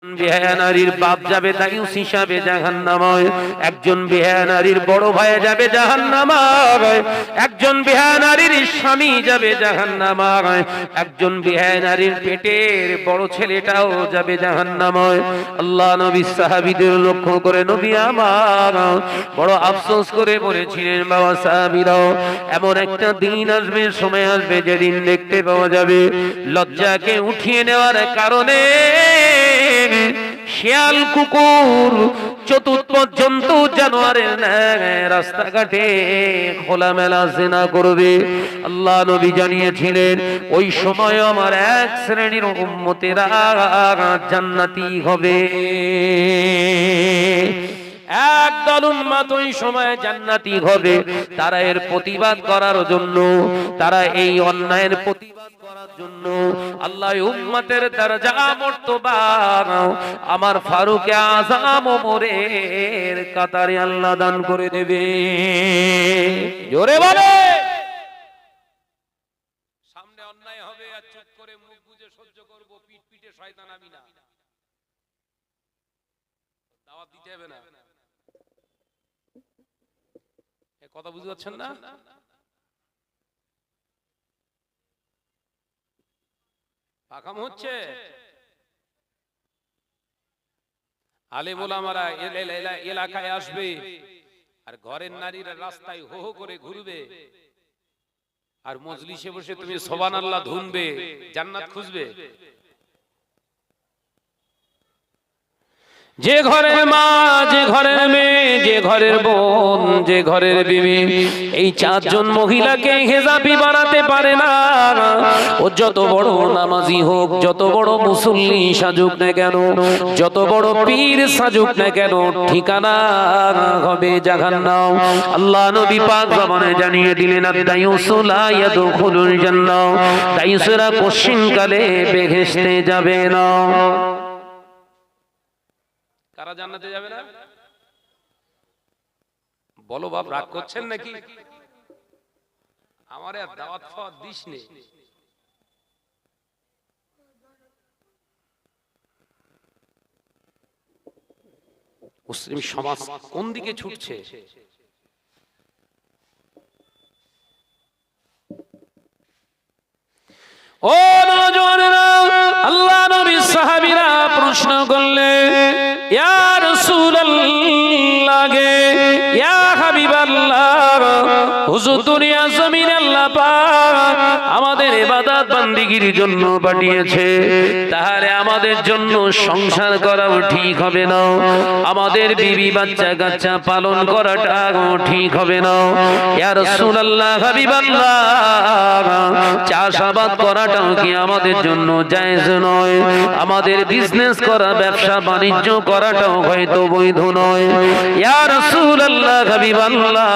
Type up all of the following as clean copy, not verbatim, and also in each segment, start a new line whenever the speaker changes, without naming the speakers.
বেহায়া নারীর বাপ যাবে দায়ুস হিসাবে জাহান্নামে, একজন বেহায়া নারীর বড় ভাই যাবে জাহান্নামে, একজন বেহায়া নারীর স্বামী যাবে জাহান্নামে, একজন বেহায়া নারীর পেটের বড় ছেলেটাও যাবে জাহান্নামে। আল্লাহ নবী সাহাবীদের লক্ষ্য করে নবী আমার বড় আফসোস করে বলেছিলেন, বাবা সাহাবীরাও, এমন একটা দিন আসবে, সময় আসবে, যেদিন দেখতে পাওয়া যাবে লজ্জাকে উঠিয়ে নেওয়ার কারণে শিয়াল কুকুর চতুর্থ জন্তু জানোয়ারের রাস্তাঘাটে খোলামেলা জিনা করবে। আল্লাহ নবী জানিয়েছিলেন ওই সময় আমার এক শ্রেণীর উম্মতেরা জান্নাতি হবে, একদল উম্মত ওই সময় জান্নাতি হবে। তারা এর প্রতিবাদ করার জন্য, তারা এই অন্যায়ের প্রতিবাদ করার জন্য আল্লাহ উম্মতের দরজা মর্তবা আমার ফারুকে আযম ওমরের কাতারে আল্লাহ দান করে দেবে। জোরে বলে, সামনে অন্যায় হবে আর চুপ করে মুখ বুজে সহ্য করব, পিঠ পিঠে শয়তান আমি না, দাওয়াত দিতে হবে না। কথা বুঝতে পারছেন না? পাকাম হচ্ছে আলেম ওলামারা এলাকায় আসবে আর ঘরের নারীরা রাস্তায় হো হো করে ঘুরবে আর মজলিসে বসে তুমি সুবহানাল্লাহ ধুনবে, জান্নাত খুঁজবে। যে ঘরের মা, যে ঘরের মেয়ে, যে ঘরের বোন, যে ঘরের বিবি এই চারজন মহিলাকে হেজাবি বানাতে পারে না, ও যত বড় নামাজি হোক, যত বড় মুসল্লি সাজুক না কেন, যত বড় পীর সাজুক না কেন, ঠিকানা হবে জাহান্নাম। আল্লাহ নবী পাক জবানে জানিয়ে দিলেন, দায়ুসু লা ইয়াদখুলুল জান্নাহ, দায়ুসরা কোশ্চিনকালে বেহেশতে যাবে না। কারা জান্নাতে যাবে না? বলো বাপ, রাগ করছেন নাকি? আমারে আর দাওয়াত ফাওয়াত দিস নে। মুসলিম সমাজ কোন দিকে ছুটছে? ও নওজওয়ানেরা, আল্লাহ নবীর সাহাবীরা প্রশ্ন করলেন, ইয়া রাসূলুল্লাহ গে, ইয়া হাবিবাল্লাহ, হুজুর দুনিয়া জমিন আল্লাহ পাক আমাদের ইবাদত বান্দিগির জন্য পাঠিয়েছে, তাহলে আমাদের জন্য সংসার করাও ঠিক হবে না, আমাদের বিবি বাচ্চা কাচ্চা পালন করাটাও ঠিক হবে না। ইয়া রাসূলুল্লাহ, হাবিবাল্লাহ, চাষাবাদ করাটাও কি আমাদের জন্য জায়েজ নয়? আমাদের বিজনেস করা, ব্যবসা বাণিজ্য করাটাও হয়তো বৈধ নয়। ইয়া রাসূলুল্লাহ, হাবিবাল্লাহ,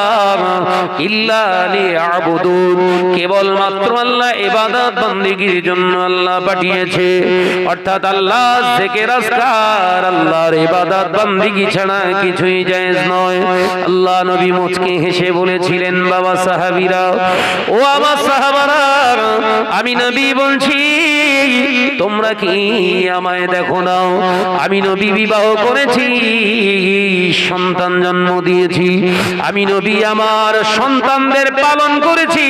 ইল্লা লিয়াবুদুন, কেবল মাত্র আল্লাহ ইবাদত বান্দিগির জন্য আল্লাহ পাঠিয়েছে, অর্থাৎ আল্লাহ জিকির আজকার, আল্লাহর ইবাদত বান্দিগি ছাড়া কিছুই জায়েজ নয়। আল্লাহ নবী মুচকি হেসে বলেছিলেন, বাবা সাহাবীরা, ও আমার সাহাবারা, আমি নবী বলছি, তোমরা কি আমায় দেখো না? আমি নবী বিবাহ করেছি, সন্তান জন্ম দিয়েছি, আমি নবী আমার সন্তানদের পালন করেছি।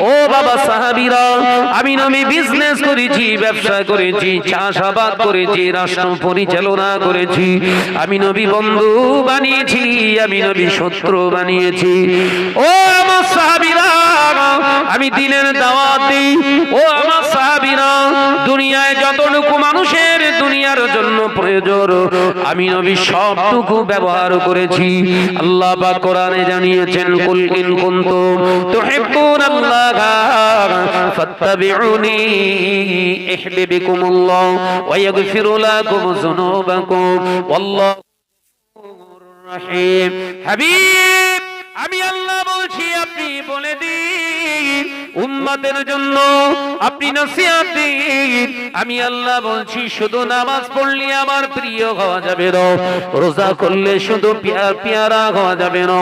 ও বাবা সাহাবীরা, আমি নবী বিজনেস করেছি, ব্যবসা করেছি, চাষাবাদ করেছি, রাষ্ট্র পরিচালনা করেছি, আমি নবী বন্ধু বানিয়েছি, আমি নবী শত্রু বানিয়েছি। ও আমার সাহাবীরা, আমি দিনের দাওয়াত দিই। ও আমার সাহাবীরা, দুনিয়ায় যতটুকু মানুষের দুনিয়ার জন্য প্রয়োজন আমি নবী সবটুকু ব্যবহার করেছি। আল্লাহ পাক কোরআনে জানিয়েছেন, কুল ইন কুনতুম তুহিব্বুনাল্লাহ ফাত্তাবিউনি ইহবিবকুমুল্লাহ ওয়া ইয়াগফির লাকুম যুনুবাকুম ওয়াল্লাহুর রহিম। হাবিব, আমি আল্লাহ বলছি, আপনি বলে দিন উম্মতের জন্য, আপনি নসিহত দিন। আমি আল্লাহ বলছি শুধু নামাজ পড়লে আমার প্রিয় হওয়া যাবে না, রোজা করলে শুধু পেয়ারা হওয়া যাবে না,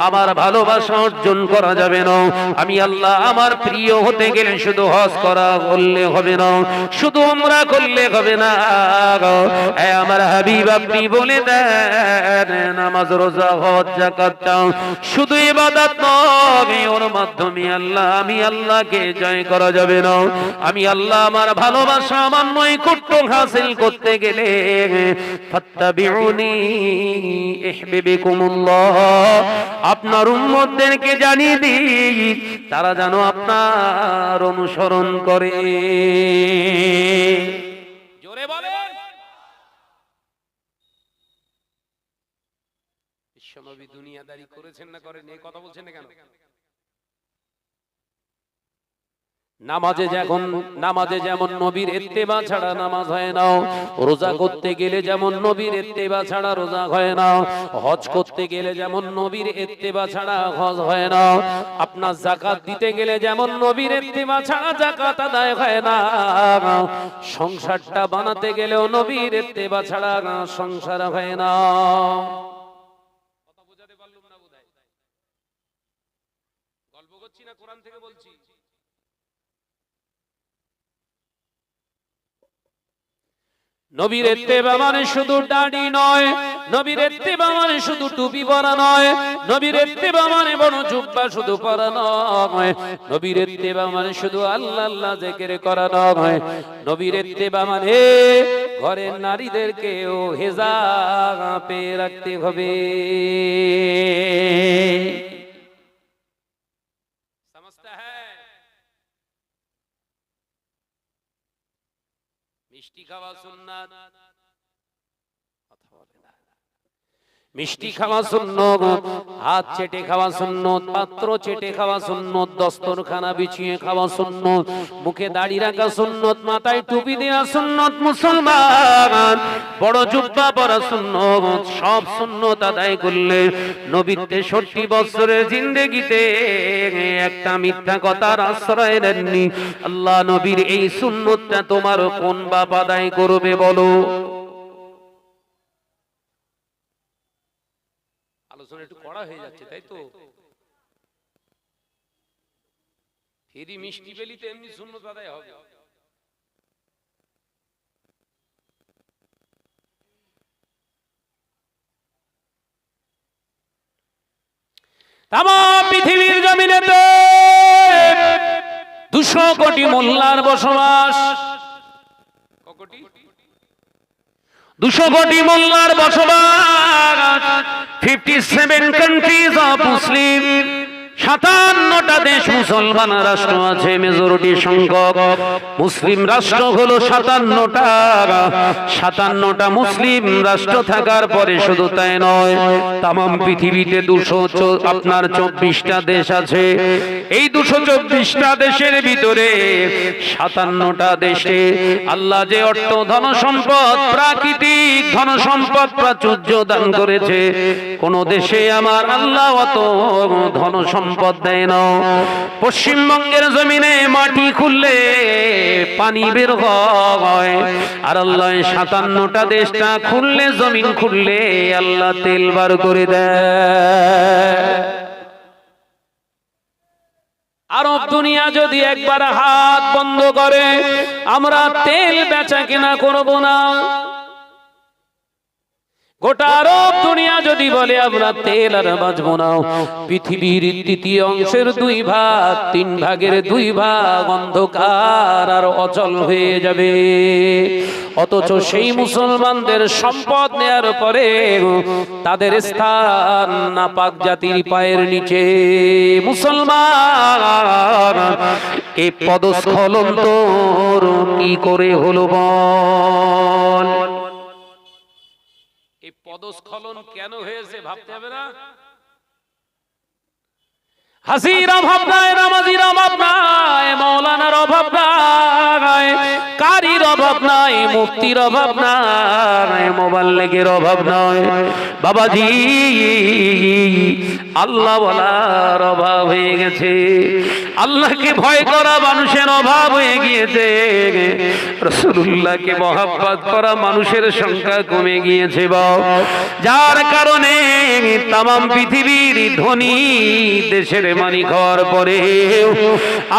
আমার ভালোবাসা অর্জন করা যাবে না। আমি আল্লাহ আমার প্রিয় হতে গেলে শুধু হজ করা করলে হবে না, শুধু উমরা করলে হবে না। আমার হাবিব আপনি বলে দেন নামাজ রোজা হজ যাকাত চাও শুধু ইবাদত নয়, ওর মাধ্যমে আল্লাহ আমি আল্লাহকে জয় করা যাবে না। আমি আল্লাহ আমার ভালোবাসা আমার নৈকট্য হাসিল করতে গেলে ফাত্তাবিউনি ইহবিবিকুমুল্লাহ, আপনার উম্মতদেরকে জানিয়ে দিই তারা যেন আপনার অনুসরণ করে। জোরে বলেন। বিশ্বনবী দুনিয়াদারি করেছেন না করেন, এই কথা বলছেন না কেন? নামাজে যেমন নবীর ইত্তেবা ছাড়া নামাজ হয় না, রোজা করতে গেলে যেমন নবীর ইত্তেবা ছাড়া রোজা হয় না, হজ করতে গেলে যেমন নবীর ইত্তেবা ছাড়া হজ হয় না, আপনার যাকাত দিতে গেলে যেমন নবীর ইত্তেবা ছাড়া যাকাত আদায় হয় না, সংসারটা বানাতে গেলেও নবীর ইত্তেবা ছাড়া সংসার হয় না। কথা বোঝাতে পারলাম না বোধহয়? গল্প করছি না কোরআন থেকে বলছি? নবীর ইত্তেবা মানে শুধু দাড়ি নয়, নবীর ইত্তেবা মানে শুধু টুপি পরা নয়, নবীর ইত্তেবা মানে বড় জুব্বা শুধু পরা নয়, নবীর ইত্তেবা মানে শুধু আল্লাহ আল্লাহ জিকির করা নয়, নবীর ইত্তেবা মানে ঘরের নারীদেরকেও হিজাবে রাখতে হবে। समझता है? মিষ্টি খাওয়া সুন্নাত, কথা বলে না। মিষ্টি খাওয়া সুন্নত, হাত চেটে খাওয়া সুন্নত, পাত্র চেটে খাওয়া সুন্নত, দস্তরখানা বিছিয়ে খাওয়া সুন্নত, মুখে দাড়ি রাখা সুন্নত, মাথায় টুপি দেওয়া সুন্নত, মুসলমান বড় জুব্বা পরা সুন্নত, সব সুন্নত আদায় করলে নবীর 63 বছরের জিন্দেগিতে একটা মিথ্যা কথার আশ্রয় নেননি। আল্লাহ নবীর এই সুন্নতটা তোমার কোন বাপ আদায় করবে বলো? আলোচনা একটু কড়া হয়ে যাচ্ছে তাই তো? ফেরি মিষ্টি পেলিতে এমনি সুন্নত আদায় হবে? তামাম পৃথিবীর জমিনেতে 200 কোটি মোল্লার বসবাস। কত কোটি? 200 কোটি মোল্লার বসবাস। 57 কান্ট্রিজ অফ মুসলিম, 57টা দেশ মুসলমান রাষ্ট্র আছে, মেজরিটি সংখ্যক মুসলিম রাষ্ট্র হলো 57টা। 57টা মুসলিম রাষ্ট্র থাকার পরে শুধু তাই নয়, তামাম পৃথিবীতে 224টা দেশ আছে। এই 224টা দেশের ভিতরে 57টা দেশে আল্লাহ যে অর্থ ধন সম্পদ, প্রাকৃতিক ধন সম্পদ প্রাচুর্য দান করেছে, কোন দেশে আমার আল্লাহ অত ধন সম্পদ দেয় না। পশ্চিমবঙ্গের জমিনে মাটি খুললে পানি বের হয়, আর আল্লাহ 57টা দেশটা খুললে, জমিন খুললে আল্লাহ তেল বার করে দেয়। আরব দুনিয়া যদি একবার হাত বন্ধ করে, আমরা তেল বেচা কেনা করব না। গোটা আরব দুনিয়া যদি বলে আমরা তেল আর বাঁচবো না, পৃথিবীর 3 অংশের 2 ভাগ, 3 ভাগের 2 ভাগ অন্ধকার আর অচল হয়ে যাবে। অথচ সেই মুসলমানদের সম্পদ নেয়ার পরে তাদের স্থান নাপাক জাতির পায়ের নিচে। মুসলমান এই পদস্খলন তোর কি করে হলো বল? এই পদস্খলন কেন হয়েছে ভাবতে হবে না? হাসির অভাব নাই, নামাজির অভাব নাই, মৌলানার অভাব নাই, কারির অভাব নাই, মুফতির অভাব নাই, মোবাল্লিগের অভাব নাই বাবাজি, আল্লাহ ওয়ালার অভাব হয়ে গেছে, আল্লাহকে ভয় করা মানুষের অভাব হয়ে গিয়েছে, রাসূলুল্লাহকে মহব্বত করা মানুষের সংখ্যা কমে গিয়েছে যার কারণে তামাম পৃথিবীর ধনী দেশের মালিক হওয়ার পরে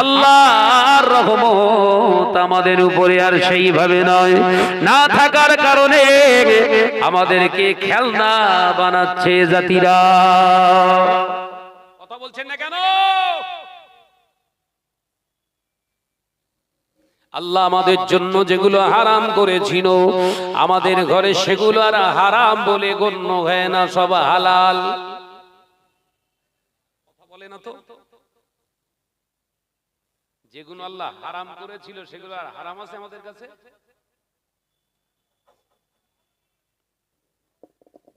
আল্লাহর রহমত আমাদের উপরে আর সেইভাবে নয়, না থাকার কারণে আমাদেরকে খেলনা বানাচ্ছে জাতিরা। কথা বলছেন না কেন? আল্লাহ আমাদের জন্য যেগুলো হারাম করেছিল আমাদের ঘরে সেগুলো আর হারাম বলে গণ্য হয় না, সব হালাল। কথা বলে না তো, যেগুলো আল্লাহ হারাম করেছিল সেগুলো আর হারাম আছে আমাদের কাছে?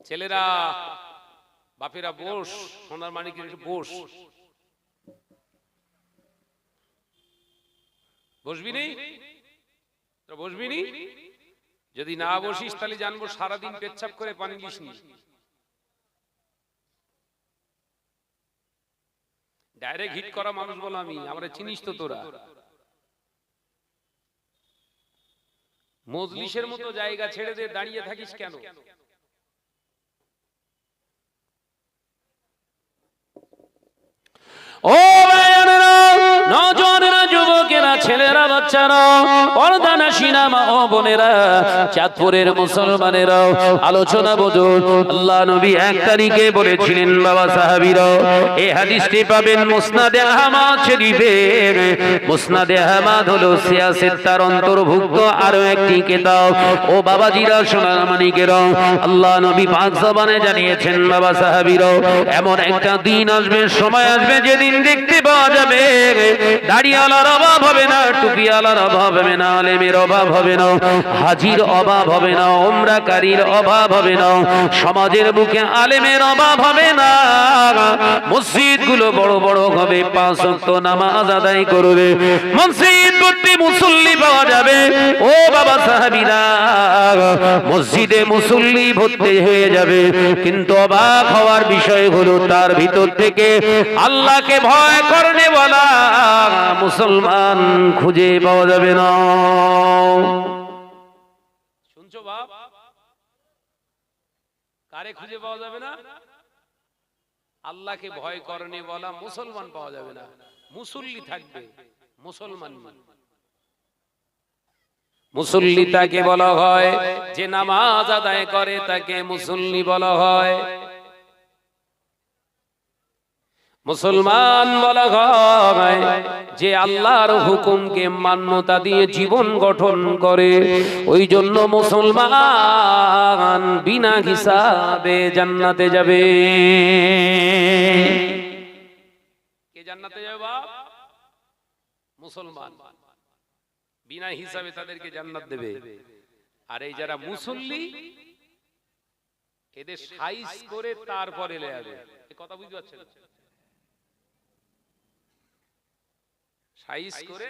ছেলেরা বাপেরা বস, সোনার মানিকের বস, বসবি নি? বসবি নি? যদি না বসিস তাহলে জানবো সারাদিন পেচ্ছাপ করে পানি দিসনি। ডাইরেক্ট হিট করা মানুষ বলো আমি, আমরা চিনিস তো তোরা। মজলিসের মতো জায়গা ছেড়ে দিয়ে দাঁড়িয়ে থাকিস কেন? ও ভাইয়েরা, নওজওয়ানেরা, যুবকেরা, ছেলেরা, বাচ্চারা, পর্দানশীনা মা ও বোনেরা, চাঁদপুরের মুসলমানেরা, আলোচনা বুঝুন। আল্লাহ নবী 1 তারিখে বলেছিলেন বাবা সাহাবীরা, এই হাদিসটি পাবেন মুসনাদে আহমদ শরীফে। মুসনাদে আহমদ হলো সিয়াসিত্তার অন্তর্ভুক্ত আরো একটি কিতাব। ও বাবাজিরা, সোনার মানিকেরা, আল্লাহ নবী পাক জবানে জানিয়েছেন বাবা সাহাবীরা, এমন একটা দিন আসবে, সময় আসবে, যেদিন দেখতে পাওয়া যাবে দাড়িওয়ালার অভাব হবে না, টুপিওয়ালার অভাব হবে না, আলেমের অভাব হবে না, হাজির অভাব হবে না, ওমরাকারীর অভাব হবে না, সমাজের বুকে আলেমের অভাব হবে না, মসজিদগুলো বড় বড় হবে, 5 ওয়াক্ত নামাজ আদায় করবে, মসজিদ ভর্তি মুসল্লি পাওয়া যাবে। ও বাবা সাহাবীরা, মসজিদে মুসল্লি ভর্তি হয়ে যাবে, কিন্তু অবাক হওয়ার বিষয় হলো তার ভিতর থেকে আল্লাহকে ভয় করনে ওয়ালা মুসলমান খুঁজে পাওয়া যাবে না। শুনছো বাপ? কারে খুঁজে পাওয়া যাবে না? আল্লাহকে ভয় করনে ওয়ালা মুসলমান পাওয়া যাবে না। মুসল্লি থাকবে, মুসলমান না। মুসল্লি তাকে বলা হয় যে নামাজ আদায় করে, তাকে মুসল্লি বলা হয়। মুসলমান বলা হয় যে আল্লাহর হুকুমকে মান্যতা দিয়ে জীবন গঠন করে। ওই জন্য মুসলমান বিনা হিসাবে জান্নাতে যাবে। কে জান্নাতে যাবে বাপ? মুসলমান বিনা হিসাবে তাদেরকে জান্নাত দেবে। আর এই যারা মুসল্লি, এদের সাইজ করে তারপরে এলে যাবে। এই কথা বুঝতে পারছেন? সাইজ করে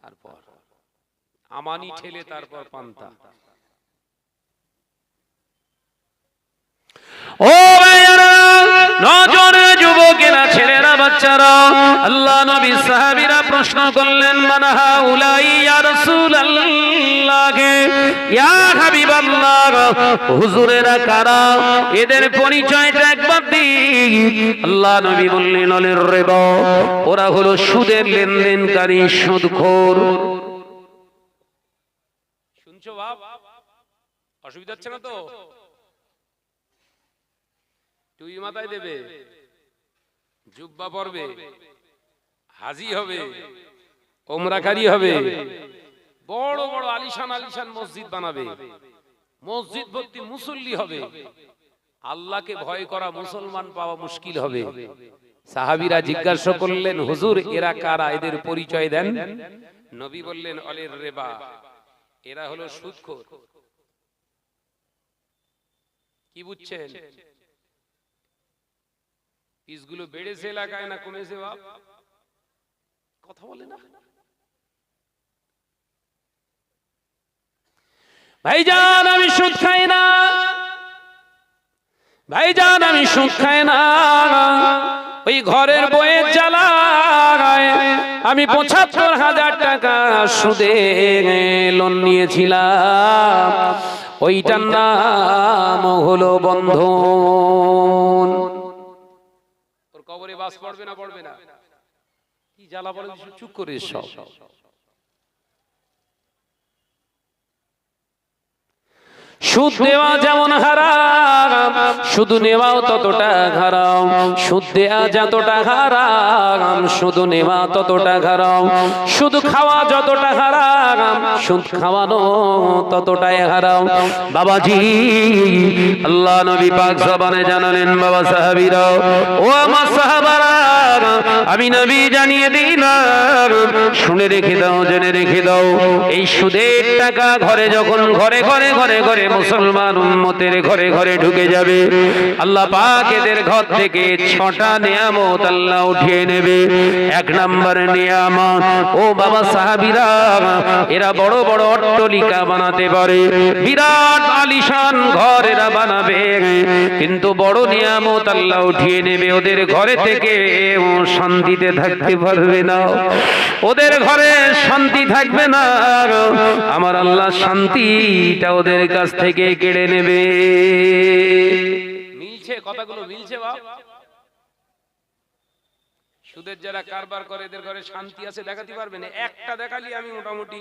তারপর আমানি ঠেলে তারপর পান্তা। ও ভাইরা, নজরে যুবকেরা, ছেলেরা, বাচ্চারা, আল্লাহ নবী সাহাবীরা প্রশ্ন করলেন, মান হাউলাই ইয়া রাসূলুল্লাহ, ইয়া হাবিবাল্লাহ, হুজুরেরা কারা? এদের পরিচয়টা একবার দিন। আল্লাহ নবী বললেন, আলের রিবা, ওরা হলো সুদের লেনদেনকারী, সুদখোর। শুনছো বাপ? অসুবিধা হচ্ছে না তো? টুই মাথায় দেবে, জুব্বা পরবে, হাজি হবে, ওমরাকারী হবে, বড় বড় আলিশান আলিশান মসজিদ বানাবে, মসজিদ ভর্তি মুসল্লি হবে। আল্লাহকে ভয় করা মুসলমান পাওয়া মুশকিল হবে। সাহাবীরা জিজ্ঞাসা করলেন, হুজুর এরা কারা? এদের পরিচয় দেন। নবী বললেন, আলের রিবা, এরা হলো সুদখোর। কি বুঝছেন? পিসগুলো বেড়েছে এলাকায় না কমেছে বাপ? কথা বলে না। ভাইজান আমি সুদ খাই না, ভাইজান আমি সুদ খাই না, ওই ঘরের বইয়ের জ্বালায় আমি ৭৫,০০০ টাকা সুদে লোন নিয়েছিলাম, ওইটার নাম হলো বন্ধন। তোর কবরে বাস পড়বে না পড়বে না? কি জ্বালা বলে, চুপ করে সব। সুদ দেওয়া যেমন হারাম, সুদ নেওয়াও ততটা হারাম। সুদ দেওয়া যতটা হারাম, সুদ নেওয়া ততটা হারাম। সুদ খাওয়া যতটা হারাম, সুদ খাওয়ানো ততটাই হারাম। বাবাজি, আল্লাহ নবী পাক জবানে জানালেন, বাবা সাহাবীরা, ও আমার সাহাবারা, আমি নবী জানিয়ে দিলাম, শুনে রেখে দাও, জেনে রেখে দাও, এই সুদের টাকা ঘরে যখন ঘরে ঘরে ঘরে ঘরে মুসলমান উম্মতের ঘরে ঘরে ঢুকে যাবে, আল্লাহ পাক এদের ঘর থেকে ৬টা নিয়ামত আল্লাহ উঠিয়ে নেবে। ১ নম্বর নিয়ামত, ও বাবা সাহাবীরা, এরা বড় বড় অট্টালিকা বানাতে পারে, বিরাট আলিশান ঘর এরা বানাবে, কিন্তু বড় নিয়ামত আল্লাহ উঠিয়ে নেবে, ওদের ঘরে থেকে শান্তিতে থাকতে পারবে না, ওদের ঘরে শান্তি থাকবে না, আমার আল্লাহ শান্তিটা ওদের কাছ থেকে কেড়ে নেবে। মিলছে কথাগুলো, মিলছে বাপ? সুদের যারা কারবার করে এদের ঘরে শান্তি আছে দেখাতে পারবেন? একটা দেখালি আমি মোটামুটি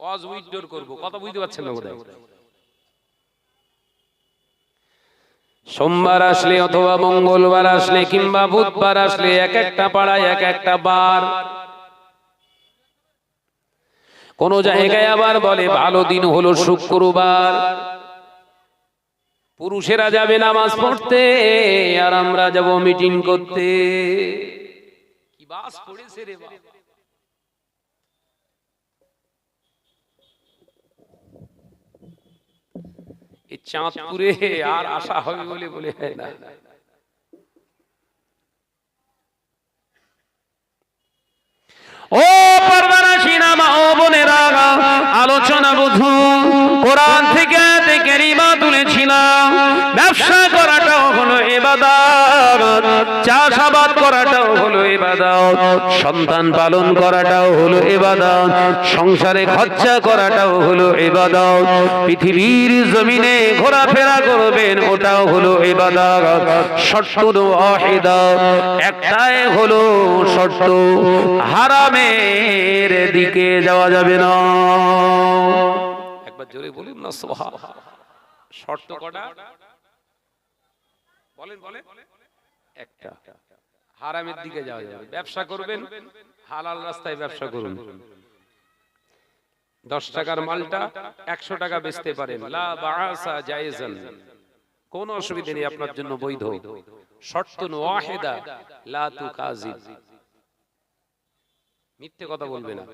ওয়াজ উইথড্র করব। কথা বুঝতে পারছেন না বোধহয়? সোমবার আসলে অথবা মঙ্গলবার আসলে কিংবা বুধবার আসলে এক একটা পাড়ায় এক একটা বার, কোন জায়গায় আবার বলে ভালো দিন হলো শুক্রবার, পুরুষেরা যাবে নামাজ পড়তে আর আমরা যাব মিটিং করতে। কি বাস পড়েছে রে বাবা! এই চাঁদপুরে আর আশা হবে বলে বলে না। ও পর্দানাশীনা মা ও বোনেরা, আলোচনা বুঝু, কোরআন থেকে কারিমা তুলেছিলাম। ব্যবসা করাটাও হলো ইবাদত, চাষাবাদ করাটাও হলো ইবাদত, সন্তান পালন করাটাও হলো ইবাদত, সংসারে খরচা করাটাও হলো ইবাদত, পৃথিবীর জমিনে ঘোরাফেরা করবেন ওটাও হলো ইবাদত। শর্ত ওয়াহিদা, একটাই হলো শর্ত, হারামের দিকে যাওয়া যাবে না। একবার জোরে বলুন না সুবহানাল্লাহ। শর্ত কটা বলেন বলেন? একটা, হারামের দিকে যাওয়া যাবে। ব্যবসা করবেন, হালাল রাস্তায় ব্যবসা করুন। 10 টাকার মালটা 100 টাকা বেচতে পারেন, লা বাআসা জায়েজান, কোনো অসুবিধা নেই, আপনার জন্য বৈধ। শর্তুন ওয়াহিদা, লা তুকাযিব, মিথ্যে কথা বলবে না।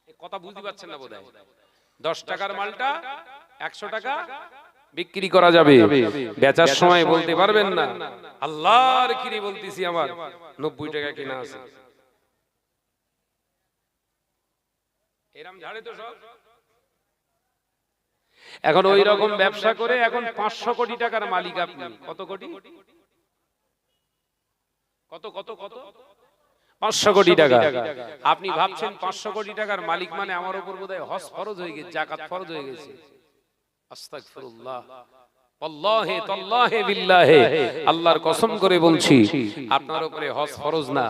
এই কথা বুঝতে পারছেন না বোধহয়? 10 টাকার মালটা 100 টাকা বিক্রি করা যাবে, বেচার সময় বলতে পারবেন না আল্লাহর কিনে বলতেছি আমার 90 টাকা কিনা আছে। এরকম ঝাড়ে তো সব। এখন ওই রকম ব্যবসা করে এখন 500 কোটি টাকার মালিক আপনি। কত কোটি? কত কত কত? 500 কোটি টাকা। আপনি ভাবছেন 500 কোটি টাকার মালিক মানে আমার উপর বোধহয় হজ ফরজ হয়ে গেছে, যাকাত ফরজ হয়ে গেছে। আস্তাগফিরুল্লাহ, ওয়াল্লাহি তাল্লাহি বিল্লাহি, আল্লাহর কসম করে বলছি, আপনার উপরে হজ ফরজ না,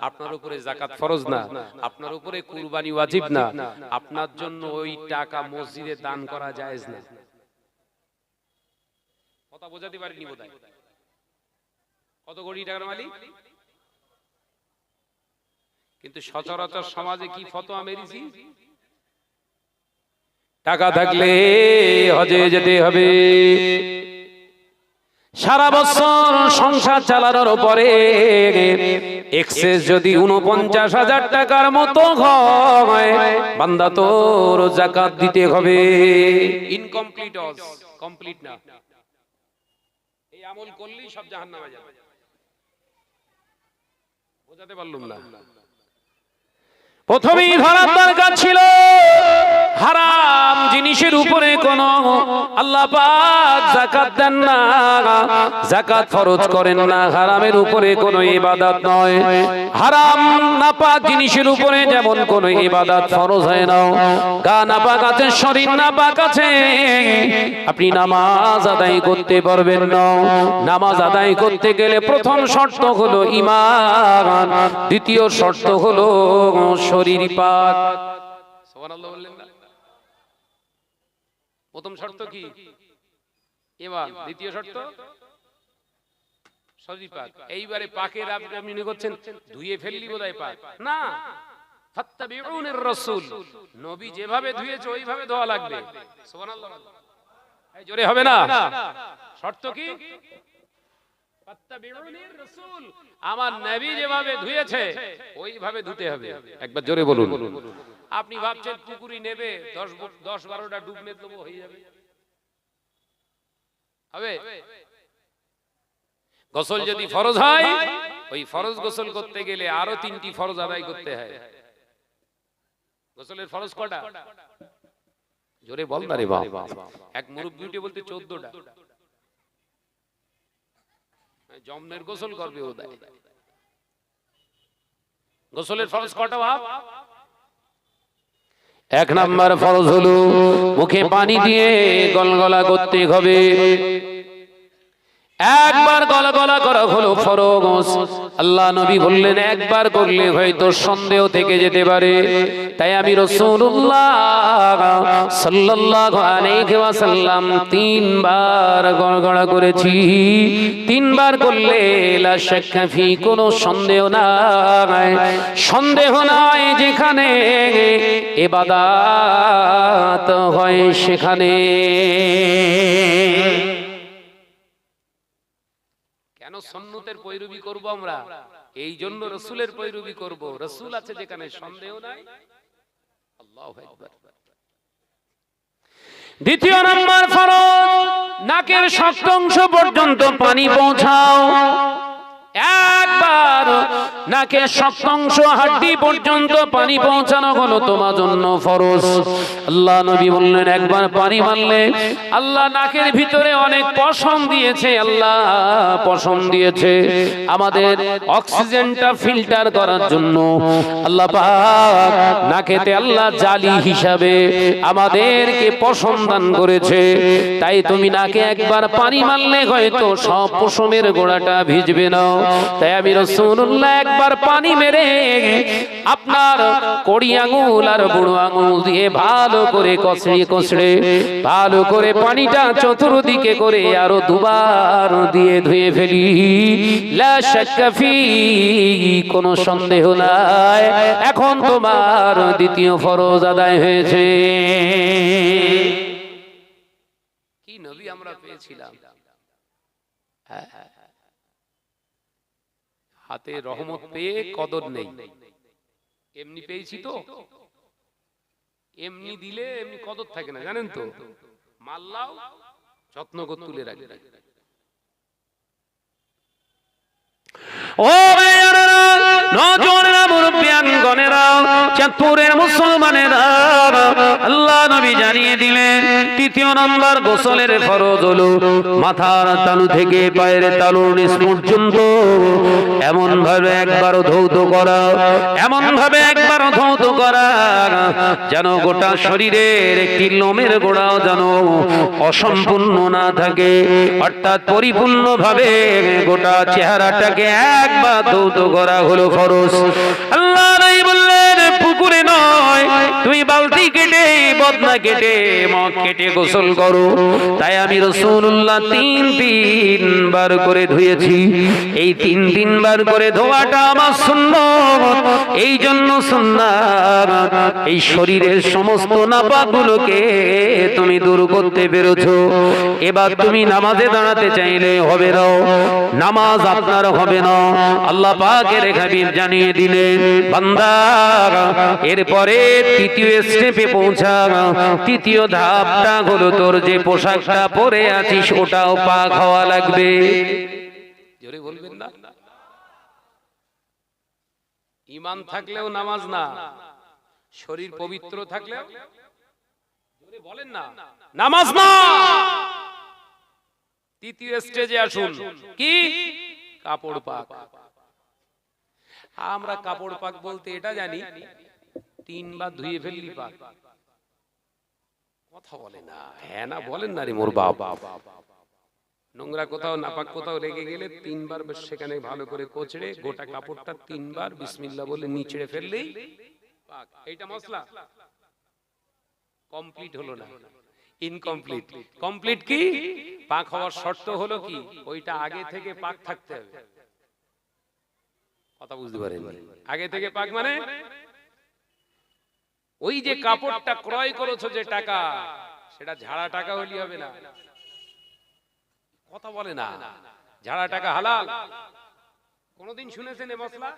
আপনার উপরে যাকাত ফরজ না, আপনার উপরে কুরবানি ওয়াজিব না, আপনার জন্য ওই টাকা মসজিদে দান করা জায়েজ না। কথা বোঝাতে পারিনি বোধহয়? কত কোটি টাকার মালিক? কিন্তু সচরাচর সমাজে কি ফতোয়া মেরেছি? টাকা থাকলে হজে যেতে হবে। সারা বছর সংসার চালানোর পরে এক্সেস যদি 49,000 টাকার মতো হয়, বান্দা তোর যাকাত দিতে হবে। ইনকমপ্লিট হজ, কমপ্লিট না। এই আমল করলেই সব জাহান্নামে যাবে। বোঝাতে পারলাম না? প্রথমেই ধরার দরকার ছিল হারাম জিনিস জিনিসের উপরে কোনো আল্লাহ পাক যাকাত দেন না, যাকাত ফরজ করেন না। হারামের উপরে কোনো ইবাদত নয়, হারাম নাপাক জিনিসের উপরে যেমন কোনো ইবাদত ফরজ হয় না। গা নাপাক আছে, শরীর নাপাক আছে, আপনি নামাজ আদায় করতে পারবেন না। নামাজ আদায় করতে গেলে প্রথম শর্ত হলো ঈমান, দ্বিতীয় শর্ত হলো শরীর পাক। সুবহানাল্লাহ বললেন না? প্রথম শর্ত কি? ঈমান। দ্বিতীয় শর্ত শরীর পাক। এইবারে পাকের আপনি মনে করছেন ধুয়ে ফেললি বোধহয় পাক না, ফাত্তাবিউনির রাসূল, নবী যেভাবে ধুয়েছে ওইভাবে ধোয়া লাগবে। সুবহানাল্লাহ, এই জোরে হবে না? শর্ত কি? ফাত্তাবিউনির রাসূল, আমার নবী যেভাবে ধুয়েছে ওইভাবে ধুতে হবে। একবার জোরে বলুন। আপনি ভাবছেন পুকুরি নেবে 10-12টা ডুব মেরে দেবো, হয়ে যাবে? হবে? গোসল যদি ফরজ হয়, ওই ফরজ গোসল করতে গেলে আরো 3টি ফরজ আদায় করতে হয়। গোসলের ফরজ কয়টা? জোরে বল না রে বাবা। এক মুরব্বি উঠে বলতে 14টা। জমনের গোসল করবে ওদায়। গোসলের ফরজ কয়টা বাপ? 1 নাম্বার ফরজ হলো মুখে পানি দিয়ে গলগলা করতে হবে। একবার গলগলা করা হলো ফরজ। আল্লাহ নবী বললেন একবার করলে হয়তো সন্দেহ থেকে যেতে পারে, তাই আমি রাসূলুল্লাহ সাল্লাল্লাহু আলাইহি ওয়াসাল্লাম 3 বার গলগলা করেছি। 3 বার করলে লা শাক্কা ফি, কোনো সন্দেহ নাই। সন্দেহ নাই যেখানে ইবাদত হয় সেখানে। কেন সুন্নতের পৈরবি করব আমরা? এই জন্য রাসূলের পৈরবি করব। রাসূল আছে যেখানে সন্দেহ নাই। আল্লাহু আকবার। দ্বিতীয় নাম্বার ফরজ, নাকের শক্ত অংশ পর্যন্ত পানি পৌঁছাও। একবার নাকের শক্ত অংশ হাড্ডি পর্যন্ত পানি পৌঁছানো হলো তোমার জন্য ফরজ। আল্লাহ নবী বললেন একবার পানি মারলে, আল্লাহ নাকের ভিতরে অনেক পশম দিয়েছে, আল্লাহ পশম দিয়েছে আমাদের অক্সিজেনটা ফিল্টার করার জন্য। আল্লাহ পাক নাকেতে আল্লাহ জালি হিসাবে আমাদেরকে পশম দান করেছে। তাই তুমি নাকে একবার পানি মারলে হয়তো সব পশমের গোড়াটা ভিজবে না। তাই আমি রাসূলুল্লাহ একবার পানি মেরে আপনার কড়ি আঙুল আর বুড়ো আঙুল দিয়ে ভালো করে কষড়ে ভালো করে পানিটা চতুর্দিকে করে আরো 2 বার দিয়ে ধুয়ে ফেলি। লা শাক্কা ফি, কোনো সন্দেহ নাই, এখন তোমার দ্বিতীয় ফরজ আদায় হয়েছে। কি নবী আমরা পেয়েছিলাম! হাতে রহমত পেয়ে কদর নেই, এমনি পেয়েছি তো। এমনি দিলে এমনি কদর থাকে না, জানেন তো। মাল্লাও যত্ন করে তুলে রাখে। ও নজরেরা, মুরব্বিয়ান গণেরা, চাঁদপুরের মুসলমানেরা, আল্লাহ নবী জানিয়ে দিলেন তৃতীয় নাম্বার গোসলের ফরজ হলো মাথার তালু থেকে পায়ের তালুর নিচ পর্যন্ত এমন ভাবে একবার ধৌত করা, এমন ভাবে একবার ধৌত করা যেন গোটা শরীরের একটি লোমের গোড়াও যেন অসম্পূর্ণ না থাকে, অর্থাৎ পরিপূর্ণ ভাবে গোটা চেহারাটাকে একবার ধৌত করা হলো ফরজ। আল্লাহ বললেন পুকুরে নয়, তুমি বালতি কেটে বদনা কেটে মগ কেটে গোসল করো। তাই আমি রাসূলুল্লাহ 3 বার করে ধুয়েছি। এই 3 বার করে ধোয়াটা আমার সুন্নাত। এই জন্য সুন্নাত, এই শরীরের সমস্ত নাপাকগুলোকে তুমি দূর করতে পেরেছো। এবার তুমি নামাজে দাঁড়াতে চাইলে হবে না, নামাজ আপনার হবে না। আল্লাহ পাকের হাবিব জানিয়ে দিলেন বান্দা এরপরে তৃতীয় স্টেপে পৌঁছা। তৃতীয় ধাপটা হলো তোর যে পোশাকটা পরে আছিস ওটাও পাক হওয়া লাগবে। জোরে বলবেন না। ঈমান থাকলেও নামাজ না, শরীর পবিত্র থাকলেও
বলেন না নামাজ না। তৃতীয় স্টেজে আসুন, কি? কাপড় পাক। আমরা কাপড় পাক বলতে এটা জানি 3 বার ধুয়ে ফেললি পাক। কথা বলে না, হ্যাঁ না বলেন না রে মোর বাপ। নোংরা কোথাও নাপাক কোথাও রেগে গেলে 3 বার সেখানে ভালো করে কোচড়ে গোটা কাপড়টা 3 বার বিসমিল্লাহ বলে নিচড়ে ফেললেই পাক। এইটা মশলা কমপ্লিট হলো না, ইনকমপ্লিট। কমপ্লিট কি? পাক হওয়ার শর্ত হলো কি? ওইটা আগে থেকে পাক থাকতে হবে। কথা বুঝতে পারেন? আগে থেকে পাক মানে ওই যে কাপড়টা ক্রয় করেছো যে টাকা, সেটা ঝাড়া টাকা হলি হবে না। কথা বলে না, ঝাড়া টাকা হালাল। কোনদিন শুনেছেন এ মশলা?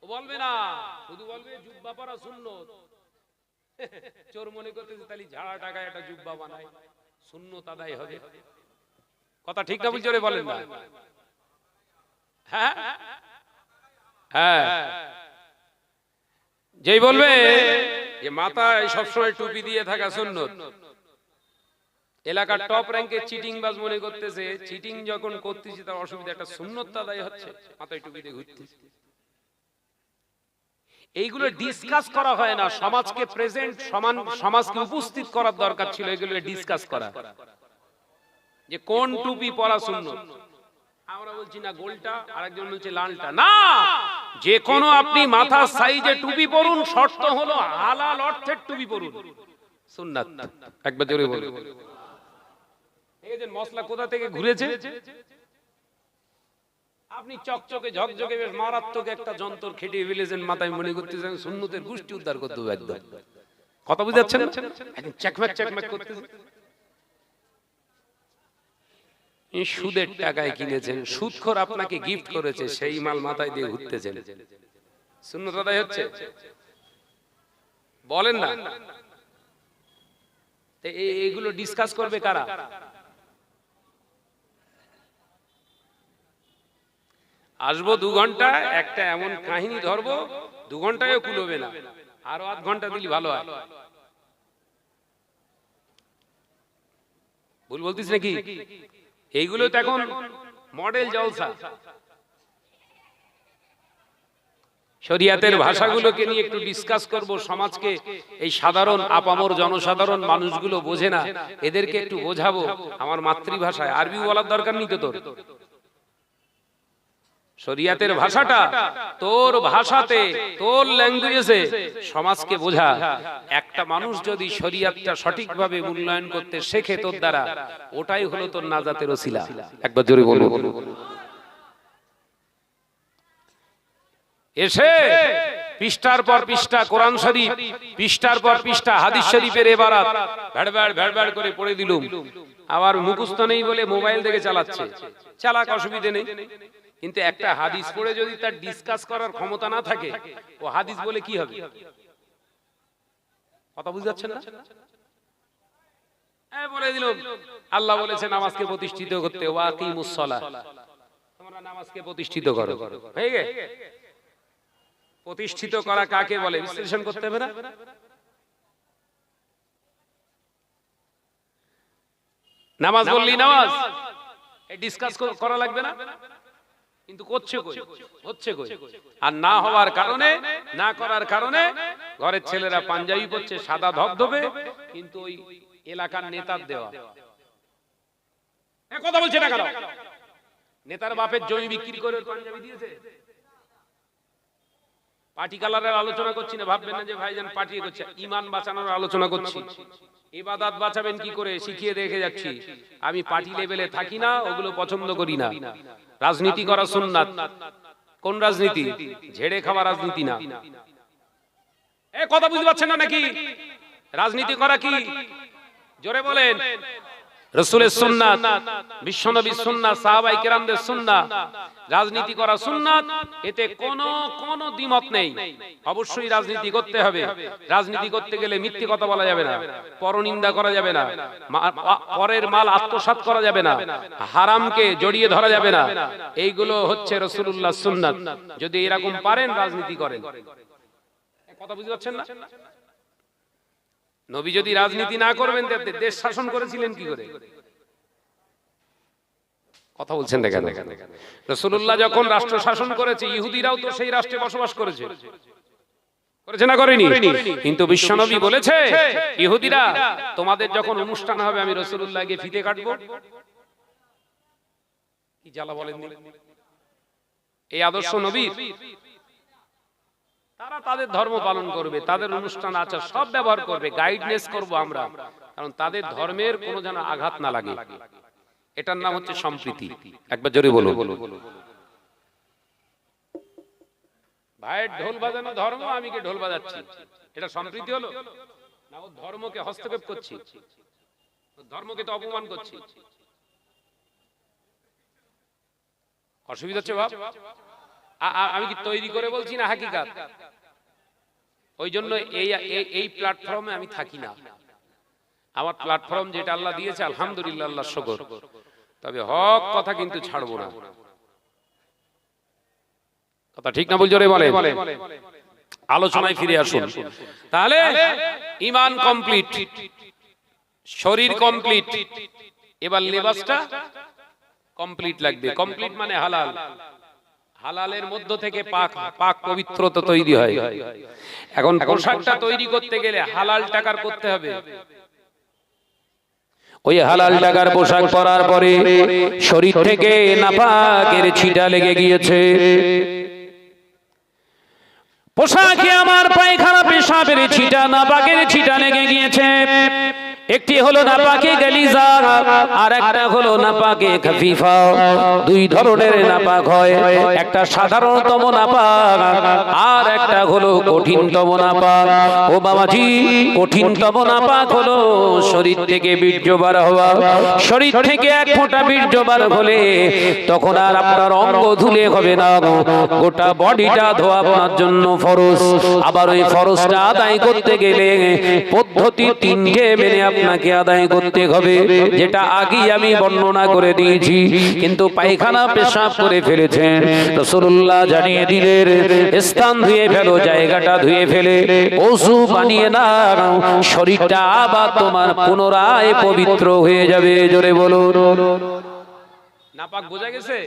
ও বলবে না, শুধু বলবে জুব্বা পরা সুন্নত। চোর মনে করতেছে তাহলে ঝাড়া টাকা একটা জুব্বা বানায়, সুন্নত আদায় হবে। কথা ঠিক না বুঝে বলেন না? হ্যাঁ হ্যাঁ, যেই বলবে যে মাথায় সবসময় টুপি দিয়ে থাকা সুন্নত, এলাকার টপ র্যাঙ্কের চিটিং বাজ মনে করতেছে চিটিং যখন করতেছি তার অসুবিধা, একটা সুন্নত আদায় হচ্ছে, মাথায় টুপি দিয়ে ঘুরতেছে। এইগুলো ডিসকাস করা হয় না। সমাজকে প্রেজেন্ট, সমাজকে উপস্থিত করার দরকার ছিল এগুলো ডিসকাস করা, যে কোন টুপি পরা সুন্নত। আমরা বলছি না গোলটা, আরেকজন বলছে লালটা। না, যে কোনো আপনি মাথার সাইজে টুপি পরুন, শর্ত হলো হালাল অর্থের টুপি পরুন, সুন্নাত। একবার জোরে বলুন। এই যে মশলা কোথা থেকে ঘুরেছে? আপনি চকচকে ঝকঝকে বেশ মারাত্মক একটা যন্ত্র খেটিয়ে ফেলেছেন মাথায়, মনে করতেছেন সুন্নতের গোষ্ঠী উদ্ধার করতে হবে। একদম কথা বুঝতে পারছেন? একদম চেকমেক চেকমেক করতেছেন। সুদের টাকায় কিনেছেন, সুদখোর আপনাকে গিফট করেছে, সেই মাল মাথায় দিয়ে ঘুরতেছেন, সুন্নত আদায় হচ্ছে? বলেন না। এগুলো ডিসকাস করবে কারা? আসবো 2 ঘন্টা, একটা এমন কাহিনী ধরবো 2 ঘন্টায়ও কুলবে না, আরো 8 ঘন্টা দিলি ভালো হয়। ভুল বলতিস নাকি? এইগুলো তো এখন মডেল জলসা। শরিয়াতের ভাষাগুলোকে নিয়ে একটু ডিসকাস করব। সমাজকে, এই সাধারণ আপামর জনসাধারণ মানুষগুলো বোঝে না, এদেরকে একটু বোঝাবো আমার মাতৃভাষায়। আরবি বলার দরকার নেই তো তোর, শরিয়াতের ভাষাটা তোর ভাষাতে, তোর ল্যাঙ্গুয়েজে সমাজকে বোঝা। একটা মানুষ যদি শরিয়াতটা সঠিকভাবে মূল্যায়ন করতে শেখে তোর দ্বারা, ওটাই হলো তোর নাজাতের ওসিলা। একবার জোরে বলুন। এসে পৃষ্ঠার পর পৃষ্ঠা কোরআন শরীফ, পৃষ্ঠার পর পৃষ্ঠা হাদিস শরীফের ইবারত ভেড় ভেড় করে পড়ে দিলুম। আবার মুখস্থ নেই বলে মোবাইল দেখে চালাচ্ছে, চালাক, অসুবিধে নেই। কিন্তু একটা হাদিস পড়ে যদি তার ডিসকাস করার ক্ষমতা না থাকে, ও হাদিস বলে কি হবে? কথা বুঝতে পারছেন না? বলে দিল আল্লাহ বলেছে নামাজকে প্রতিষ্ঠিত করতে, ওয়াকিমুস সালাহ, তোমরা নামাজকে প্রতিষ্ঠিত করো। হয়ে গেছে? প্রতিষ্ঠিত করা কাকে বলে বিশ্লেষণ করতে হবে না? নামাজ বললি নামাজ, এই ডিসকাস করা লাগবে না? কিন্তু করছে কই, হচ্ছে কই? আর না হওয়ার কারণে, না করার কারণে ঘরের ছেলেরা পাঞ্জাবি পরছে সাদা ধবধবে, কিন্তু ওই এলাকার নেতার দেওয়া। কথা বলছে না কেন? নেতার বাপের জমি বিক্রি করে পাঞ্জাবি দিয়েছে। পার্টি কালারের আলোচনা করছি না, ভাববেন না যে ভাইজান পার্টি করছে। ঈমান বাঁচানোর আলোচনা করছি। ইবাদত বাঁচাবেন কি করে শিখিয়ে দেখে যাচ্ছি। আমি পার্টি লেভেলে থাকি না, ওগুলো পছন্দ করি না। রাজনীতি করা সুন্নাত। কোন রাজনীতি? ঝেড়ে খাওয়া রাজনীতি না। কথা বুঝতে পারছেন না নাকি? রাজনীতি করা কি? জোরে বলেন। রাসূলের সুন্নাত, বিশ্বনবীর সুন্নাত, সাহাবায়ে কেরামদের সুন্নাত। রাজনীতি করা সুন্নাত, এতে কোনো দ্বিমত নেই। অবশ্যই রাজনীতি করতে হবে। রাজনীতি করতে গেলে মিথ্যে কথা বলা যাবে না, পরনিন্দা করা যাবে না, পরের মাল আত্মসাৎ করা যাবে না, হারামকে জড়িয়ে ধরা যাবে না। এইগুলো হচ্ছে রাসূলুল্লাহর সুন্নাত। যদি এরকম পারেন রাজনীতি করেন। কথা বুঝতে পারছেন না? নবী যদি রাজনীতি না করবেন দেশ শাসন করেছিলেন কি করে? কথা বলছেন দেখেন, রাসূলুল্লাহ যখন রাষ্ট্র শাসন করেছে, ইহুদিরাও তো সেই রাষ্ট্রে বসবাস করেছে, করেছে না করেনি? কিন্তু বিশ্বনবী বলেছে, ইহুদিরা তোমাদের যখন অনুষ্ঠান হবে আমি রাসূলুল্লাহ গিয়ে ফিতে কাটবো। কি জ্বালা বলেন। এই আদর্শ নবীর। তারা তাদের ধর্ম পালন করবে, তাদের অনুষ্ঠান আচার সব ব্যবহার করবে, গাইডনেস করব আমরা, কারণ তাদের ধর্মের কোনো যেন আঘাত না লাগে। এটার নাম হচ্ছে সম্প্রীতি। একবার জোরে বলো। ভাইয়ের ঢোল বাজানো ধর্ম, আমি কি ঢোল বাজাচ্ছি, এটা সম্প্রীতি হলো না? ও ধর্মকে হস্তক্ষেপ করছি, ধর্মকে তো অপমান করছি। অসুবিধা হচ্ছে বাপ? আমি কি তৈরি করে বলছি না হাকিকাত? ওই জন্য এই প্ল্যাটফর্মে আমি থাকি না। আমার প্ল্যাটফর্ম যেটা আল্লাহ দিয়েছে, আলহামদুলিল্লাহ, আল্লাহ শুকর। তবে হক কথা কিন্তু ছাড়বো না। কথা ঠিক না? বল জোরে বলে। আলোচনায় ফিরে আসুন। তাহলে ঈমান কমপ্লিট, শরীর কমপ্লিট, এবার লেবাসটা কমপ্লিট লাগবে। কমপ্লিট মানে হালাল। হালালের মধ্য থেকে পাক পবিত্রতা তৈরি হয়। এখন পোশাকটা তৈরি করতে গেলে হালাল টাকার করতে হবে। ওই হালাল টাকার পোশাক পরার পরে শরীর থেকে নাপাকের ছিটা লেগে গিয়েছে, পোশাকে আমার পায়খানা পেশাবের ছিটা, নাপাকের ছিটা লেগে গিয়েছে। একটি হলো নাপাকে গালিজা, আর একটা হলো নাপাকে খাফিফা। দুই ধরনের নাপাক হয়, একটা সাধারণতম নাপাক, আর একটা হলো কঠিনতম নাপাক। ও বাবাজি, কঠিনতম নাপাক হলো শরীর থেকে বীর্য বার হওয়া। শরীর থেকে এক ফোঁটা বীর্য বার হলে তখন আর আপনার অঙ্গ ধুলে হবে না, গোটা বডিটা ধোয়া আপনার জন্য ফরজ। আবার ওই ফরজটা আদায় করতে গেলে পদ্ধতি তিনটে মেনে আপনাকে আদায় করতে হবে, যেটা আগেই আমি বর্ণনা করে দিয়েছি। কিন্তু পায়খানা পেশাব করে ফেলেছেন, রাসূলুল্লাহ জানিয়ে দিলেন, স্থান ধুয়ে ফেলো, জায়গাটা ধুয়ে ফেলে ওযু বানিয়ে নাও, শরীরটা আবার তোমার পুনরায় পবিত্র হয়ে যাবে। জোরে বলো। নাপাক বোঝা গেছে?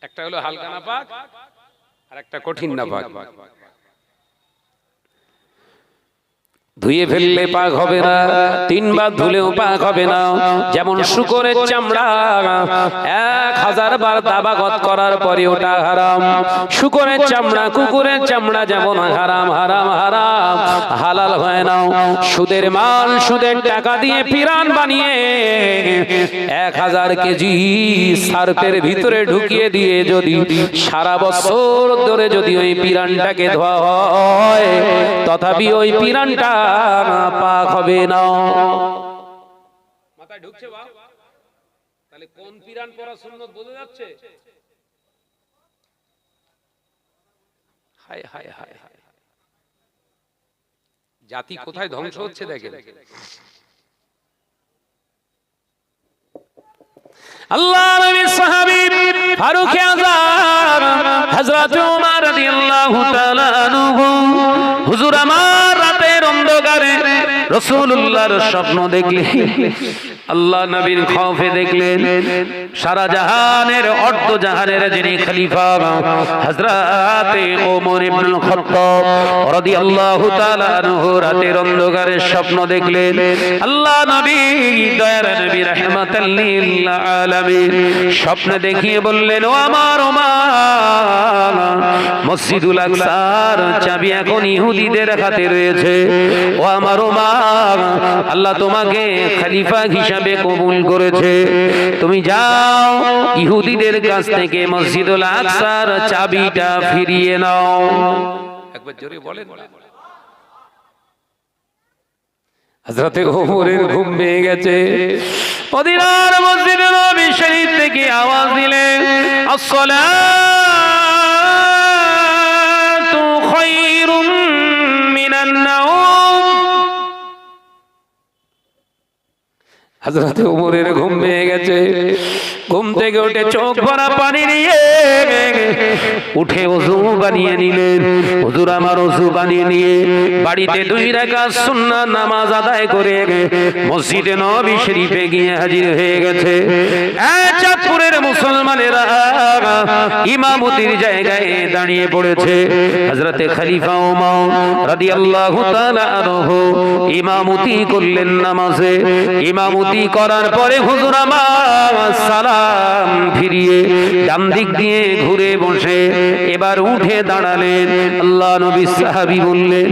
একটা হলো হালকা নাপাক, আর একটা কঠিন নাপাক। ধুয়ে ফেললে পাক হবে না, তিনবার ধুলেও পাক হবে না। যেমন শুকরের চামড়া 1000 বার দাবাগত করার পরে ওটা হারাম। শুকরের চামড়া, কুকুরের চামড়া যেমন হারাম, হারাম, হারাম, হালাল হয় না। সুদের মাল, সুদের টাকা দিয়ে পিরান বানিয়ে 1000 কেজি সার্ফের ভিতরে ঢুকিয়ে দিয়ে যদি সারা বছর ধরে যদি ওই পিরানটাকে ধোয়া হয়, তথাপি ওই পিরানটা পাক হবে না। মাথায় ঢুকছে বাপ? তাহলে কোন পিরান পরা সুন্নাত বোঝা যাচ্ছে? হায় হায় হায় হায়, জাতি কোথায় ধ্বংস হচ্ছে দেখেন। আল্লাহ নবীর সাহাবী ফারুক আযম হযরত ওমর রাদিয়াল্লাহু তাআলা আনহু, হুজুর আমার রাতের অন্ধকারে রাসূলুল্লাহর স্বপ্ন দেখলেন, আল্লাহ নবীর খৌফে দেখলেন সারা জাহানের, অর্ধ জাহানের যিনি খলিফা হযরত ওমর ইবনুল খাত্তাব রাদিয়াল্লাহু তাআলা আনহু রাতের অন্ধকারে স্বপ্ন দেখলেন। আল্লাহ নবী, দয়ার নবী রাহমাতাল লিল আলামিন, স্বপ্ন দেখিয়ে বললেন, ও আমার ওমর, মসজিদুল আকসার চাবি এখন ইহুদিদের হাতে রয়েছে। ও আমার ওমর, আল্লাহ তোমাকে খলিফা হিসাবে কবুল করেছে, তুমি যাও ইহুদিদের কাছ থেকে মসজিদুল আকসার চাবিটা ফিরিয়ে নাও। একবার জোরে বলেন। হযরত ওমরের ঘুম ভেঙে গেছে। মদিনার মসজিদে নববী শরীফ থেকে আওয়াজ দিলেন, আসসালাতু খায়রুম মিনান নাওম। হযরত ওমরের ঘুম ভেঙে গেছে।
ঘুম থেকে উঠে চোখ ভরা পানি নিয়ে উঠে ওযু বানিয়ে নিলেন। হুজুর আমার ওযু বানিয়ে নিয়ে বাড়িতে 2 রাকাত সুন্নাত নামাজ আদায় করে মসজিদে নববী শরীফে গিয়ে হাজির হয়ে গেছে। চাঁদপুরের মুসলমানেরা ইমামতির জায়গায় দাঁড়িয়ে পড়েছে। হযরতে খলিফা ওমর রাদিয়াল্লাহু তাআলা আনহু ইমামতি করলেন নামাজে। ইমামতি করার পরে হুজুর আমার সালাম ফিরিয়ে ডান দিক দিয়ে ঘুরে বসে এবার উঠে দাঁড়ালেন। আল্লাহ নবী সাহাবী বললেন,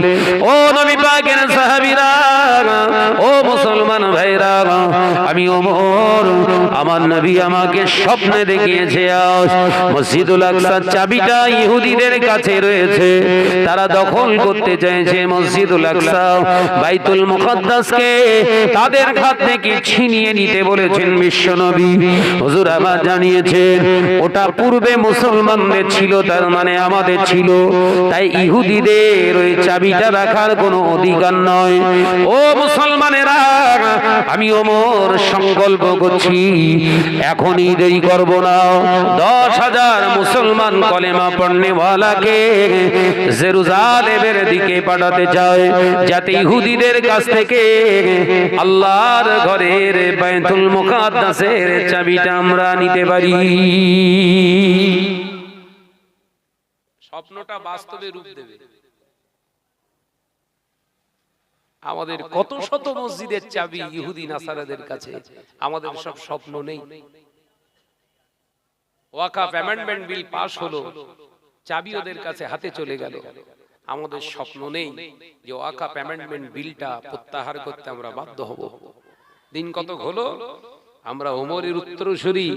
ও নবী পাকের সাহাবীরা, ও মুসলমান ভাইরা, আমি ওমর, আমার নবী আমাকে স্বপ্নে দেখিয়েছে মসজিদুল আকসার চাবিটা ইহুদিদের কাছে রয়েছে, তারা দখল করতে চাইছে মসজিদুল আকসা, বাইতুল মুকদ্দাসকে তাদের হাত থেকে ছিনিয়ে নিতে বলেছেন বিশ্বনবী। হুজুর আবার জানিয়েছেন ওটা পূর্বে মুসলমানদের ছিল, তার মানে আমাদের ছিল, তাই ইহুদিদের ওই চাবিটা রাখার কোনো অধিকার নয়। ও মুসলমানেরা, আমি ওমর সংকল্প করছি এখনই দেরি করব না, 10,000 মুসলমান কলেমা পড়নেওয়ালাকে জেরুজালেমের দিকে পাঠাতে চায়, যাতে ইহুদিদের কাছ থেকে আল্লাহর ঘরের বাইতুল মুকদ্দাসের চাবিটা আমরা নিতে পারি।
স্বপ্নটা বাস্তবে রূপ দেবে। আমাদের কত শত মসজিদের চাবি ইহুদি নাসারাদের কাছে, আমাদের সব স্বপ্ন নেই। ওয়াকাফ অ্যামেন্ডমেন্ট বিল পাস হলো, চাবি ওদের কাছে হাতে চলে গেল, আমাদের স্বপ্ন নেই যে ওয়াকাফ অ্যামেন্ডমেন্ট বিলটা প্রত্যাহার করতে আমরা বাধ্য হব। দিন কত হলো, আমরা ওমরের উত্তরসূরি,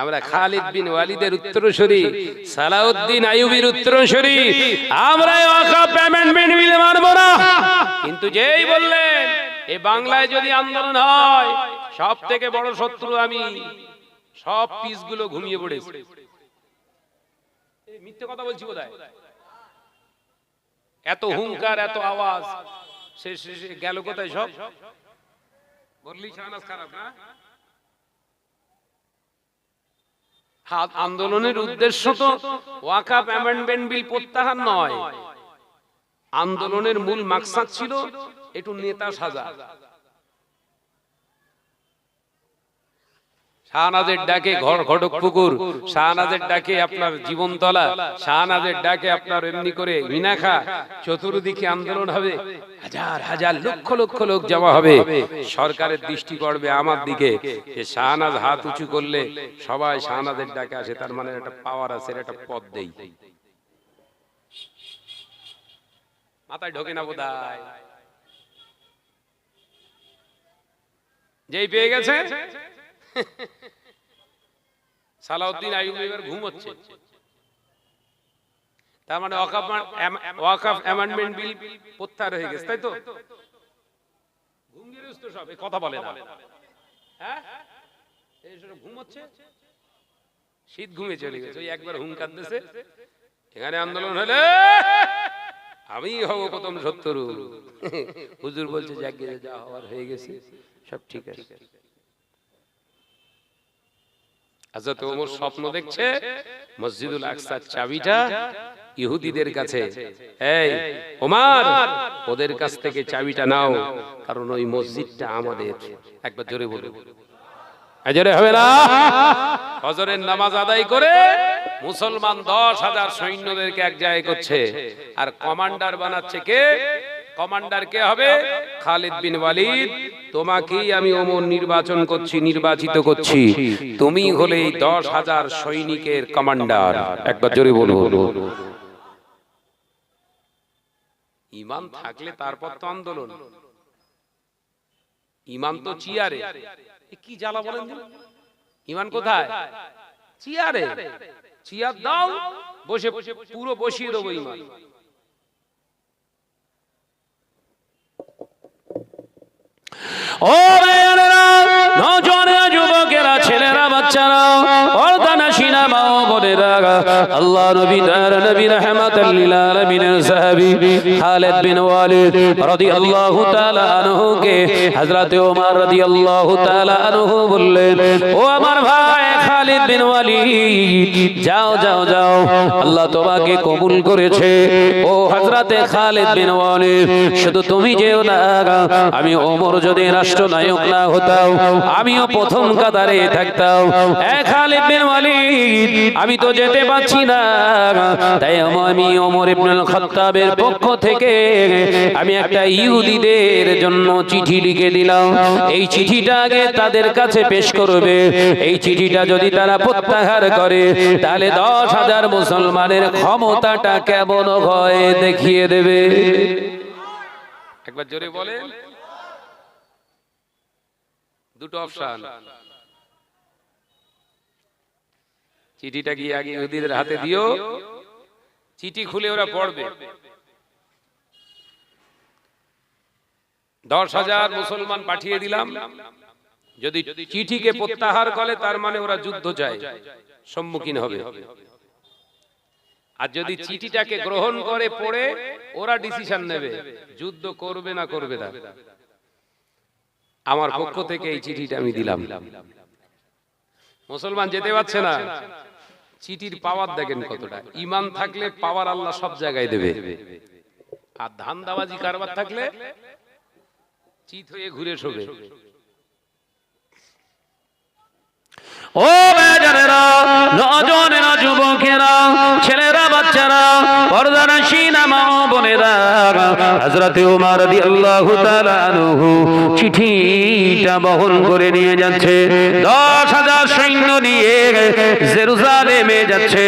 আমরা খালিদ বিন ওয়ালিদের উত্তরসূরি, সালাউদ্দিন আইয়ুবীর উত্তরসূরি, আমরা ওয়াকাফ অ্যামেন্ডমেন্ট বিল মানব না। কিন্তু যেই বললেন এই বাংলায় যদি আন্দোলন হয়, সব থেকে বড় শত্রু আমি, সব পিসগুলো ঘুমিয়ে পড়েছে। মিথ্যে কথা বলছি বোধহয়? এত হুঙ্কার, এত আওয়াজ, শেষে গেল কোথায় সব? বললি শাহনাজ খারাপ না? আন্দোলনের উদ্দেশ্য তো ওয়াকাফ অ্যামেন্ডমেন্ট বিল প্রত্যাহার নয়, আন্দোলনের মূল মাকসাদ ছিল একটু নেতা সাজা। শাহনাজের ডাকে ঘটকপুকুর, শাহনাজের ডাকে আপনার জীবনতলা, শাহনাজের ডাকে আপনার এমনি করে মিনাখা, চতুর্দিকে আন্দোলন হবে, হাজার হাজার লক্ষ লক্ষ লোক জমা হবে। সরকারের দৃষ্টি পড়বে আমার দিকে, যে শাহনাজ হাত উঁচু করলে সবাই শাহনাজের ডাকে আসে, তার মানে একটা পাওয়ার আছে, একটা পদ দেই। মাথায় ঢোকে না বোধহয়? যেই পেয়ে গেছে সালাউদ্দিন আইয়ুবী এবার ঘুমোচ্ছে, তার মানে ওয়াকাফ অ্যামেন্ডমেন্ট বিল প্রত্যাহার হয়ে গেছে, তাই তো? ঘুমগিরস্ত সব কথা বলে না, হ্যাঁ, এই সব ঘুমোচ্ছে, শীত ঘুমে চলে গেছে। ওই একবার হুঙ্কার দিয়েছে, এখানে আন্দোলন হলে আমি হব প্রথম শত্রু। হুজুর বলছে জাগিয়ে যা হওয়ার হয়ে গেছে, সব ঠিক আছে। হযরত ওমর স্বপ্ন দেখছে মসজিদুল আকসার চাবিটা ইহুদিদের কাছে। এই ওমর, ওদের কাছ থেকে চাবিটা নাও, কারণ ওই মসজিদটা আমাদের। একবার জোরে বলুন, জোরে হবে না? ফজরের নামাজ আদায় করে মুসলমান 10,000 সৈন্যদেরকে এক জায়গায় করছে, আর কমান্ডার বানাচ্ছে কে? কমান্ডার কে হবে? খালিদ বিন ওয়ালিদ। তোমাকেই আমি ওমর নির্বাচিত করছি, তুমি হলে 10,000 সৈনিকের কমান্ডার। একবার জোরে বলুন। ঈমান থাকলে তারপর তো আন্দোলন, ঈমান তো চিয়ারে। কি জ্বালা বলেন? ঈমান কোথায়? চিয়ারে। চিয়ার দাও, বসে পুরো বসিয়ে দেবো ঈমান। ও ভাইয়েরা, নওজোয়ান যুবকেরা, ছেলেরা, বাচ্চারা, পর্দা নাশিনা মা ও
বোনেরা, আল্লাহ নবী তার নবী রাহমাতাল লিল আলামিনের সাহাবী খালিদ বিন ওয়ালিদ রাদিয়াল্লাহু তাআলা আনহু কে হযরত ওমর রাদিয়াল্লাহু তাআলা আনহু বললেন, ও আমার ভাই খালিদ বিন ওয়ালিদ, যাও যাও যাও, আল্লাহ তোমাকে কবুল করেছে। ও হযরতে খালিদ বিন ওয়ালিদ, শুধু তুমি যেও না, আমি ওমর যদি রাষ্ট্রনায়ক না হতাম, আমিও প্রথম কাতারে থাকতাম। খালিদ বিন ওয়ালিদ, আমি তো যেতে পারছি না, তাই আমি ওমর ইবনুল খাত্তাবের পক্ষ থেকে আমি একটা ইহুদিদের জন্য চিঠি লিখে দিলাম। এই চিঠিটা আগে তাদের কাছে পেশ করবে। এই চিঠিটা যদি তারা প্রত্যাহার করে, তাহলে 10,000 মুসলমানের ক্ষমতাটা কেমন হয় দেখিয়ে দেবে।
একবার জোরে বলেন। দুটো অপশন, চিঠিটা গিয়ে আগে ইহুদিদের হাতে দিও, চিঠি খুলে ওরা পড়বে, 10,000 মুসলমান পাঠিয়ে দিলাম। যদি চিঠিকে প্রত্যাহার করে, তার মানে ওরা যুদ্ধ চায়, সম্মুখীন হবে। আর যদি চিঠিটাকে গ্রহণ করে পড়ে, ওরা ডিসিশন নেবে যুদ্ধ করবে না করবে না। আমার পক্ষ থেকে এই চিঠিটা আমি দিলাম। মুসলমান যেতে পারছে না, চিঠির পাওয়ার দেখেন কতটা। ঈমান থাকলে পাওয়ার আল্লাহ সব জায়গায় দেবে, আর ধান্দাবাজি কারবার থাকলে চিত হয়ে ঘুরে শোবে।
ও বাজারেরা, নজনেরা, যুবকেরা, ছেলেরা, বাচ্চারা, পর্দানশীনা মা ও বোনেরা, হযরত ওমর রাদিয়াল্লাহু তাআলা আনহু চিঠিটা বহন করে নিয়ে যাচ্ছে। 10,000 সৈন্য নিয়ে জেরুজালেমে যাচ্ছে।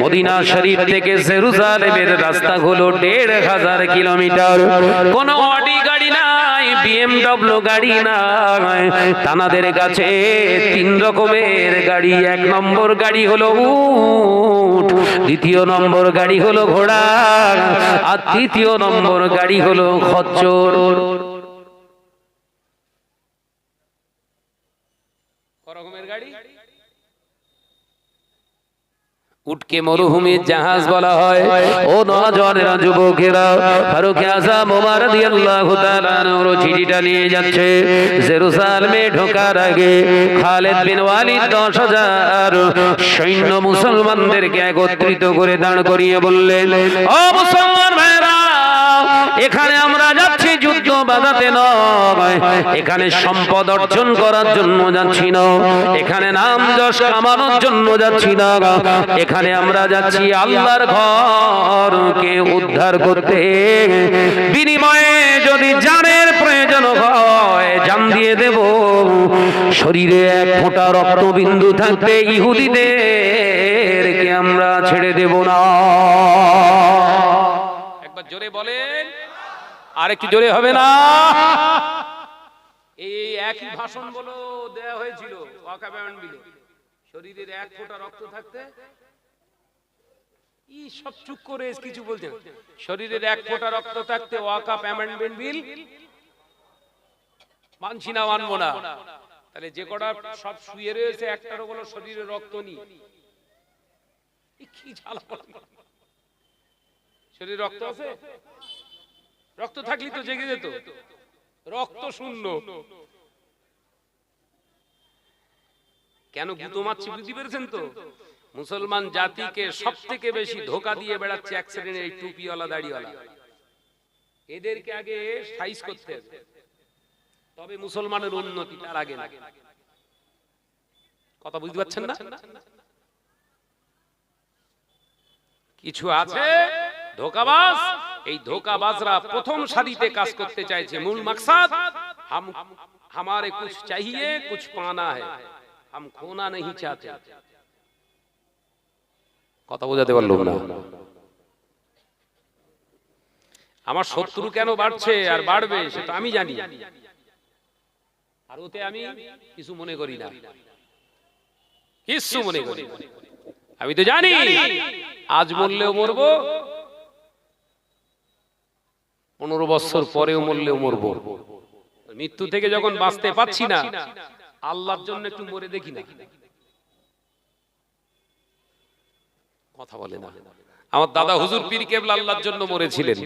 মদিনা শরীফ থেকে জেরুজালেমের রাস্তা হলো 1,500 কিলোমিটার। কোনো অডি গাড়ি নাই, BMW গাড়ি নাই, তানাদের কাছে 3 রকমের গাড়ি। 1 নম্বর গাড়ি হলো উট, 2য় নম্বর গাড়ি হলো ঘোড়া, আর 3য় নম্বর গাড়ি হলো খচ্চর।
ক রকমের গাড়ি?
উটকে মরুভূমির জাহাজ বলা হয়। ও নওজওয়ানেরা, যুবকেরা, ফারুক আযম ওমর রাদিয়াল্লাহু তাআলা আনহু চিঠিটা নিয়ে যাচ্ছে। জেরুজালেমে ঢোকার আগে খালিদ বিন ওয়ালিদ 10,000 সৈন্য মুসলমানদেরকে একত্রিত করে দাঁড় করিয়ে বললেন, ও মুসলমান ভাইরা, এখানে আমরা যাচ্ছি যুদ্ধ বাঁধাতে নয়, এখানে সম্পদ অর্জন করার জন্য যাচ্ছি না, এখানে নাম যশ কামানোর জন্য যাচ্ছি না, এখানে আমরা যাচ্ছি আল্লাহর ঘরকে উদ্ধার করতে। বিনিময়ে যদি জানের প্রয়োজন হয়, জান দিয়ে দেব। শরীরে 1 ফোঁটা রক্তবিন্দু থাকতে ইহুদিদেরকে আমরা ছেড়ে দেব না।
একবার জোরে বলেন, আর একটু জোরে হবে না? এই একই ভাষণ বলো দেয়া হয়েছিল ওয়াকাফ অ্যামেন্ডমেন্ট বিলে। শরীরের 1 ফোঁটা রক্ত থাকতে, ই সব চুপ করে কিছু বলছেন। শরীরের 1 ফোঁটা রক্ত থাকতে ওয়াকাফ অ্যামেন্ডমেন্ট বিল মানছি না, মানবো না। তাহলে যে কটা সব শুয়ে রয়েছে, একটারও কোনো শরীরে রক্ত নেই, কি ঝালা। শরীরে রক্ত আছে? রক্ত থাকলে তো জেগে যেত, রক্ত শূন্য। কেন গুতো মারছি বুঝতে পেরেছেন তো? মুসলমান জাতিকে সব থেকে বেশি ধোকা দিয়ে বেড়াচ্ছে অ্যাক্সিডেন্ট এই টুপিওয়ালা দাড়িওয়ালা। এদেরকে আগে সাইজ করতে হবে, তবে মুসলমানের উন্নতি, তার আগে না। কথা বুঝতে পারছেন না? কিছু আছে ধোকাবাজ, এই ধোকাবাজরা প্রথম সারিতে কাজ করতে চাইছে। মূল মাকসাদ हमारे कुछ चाहिए कुछ पाना है, हम खोना नहीं चाहते। কথা বোঝাতে পারলাম না? আমার শত্রু কেন বাড়ছে আর বাড়বে সেটা আমি জানি, আর ওতে আমি কিছু মনে করি না, কিছু মনে করি না। আমি তো জানি আজ মরলেও মরবো, 15 বছর পরেও মরলেও মরবো। মৃত্যু থেকে যখন বাঁচতে পাচ্ছি না, আল্লাহর জন্য একটু মরে দেখি না। কথা বলে না। আমার দাদা হুজুর পীর কেবলা আল্লাহর জন্য মরেছিলেন,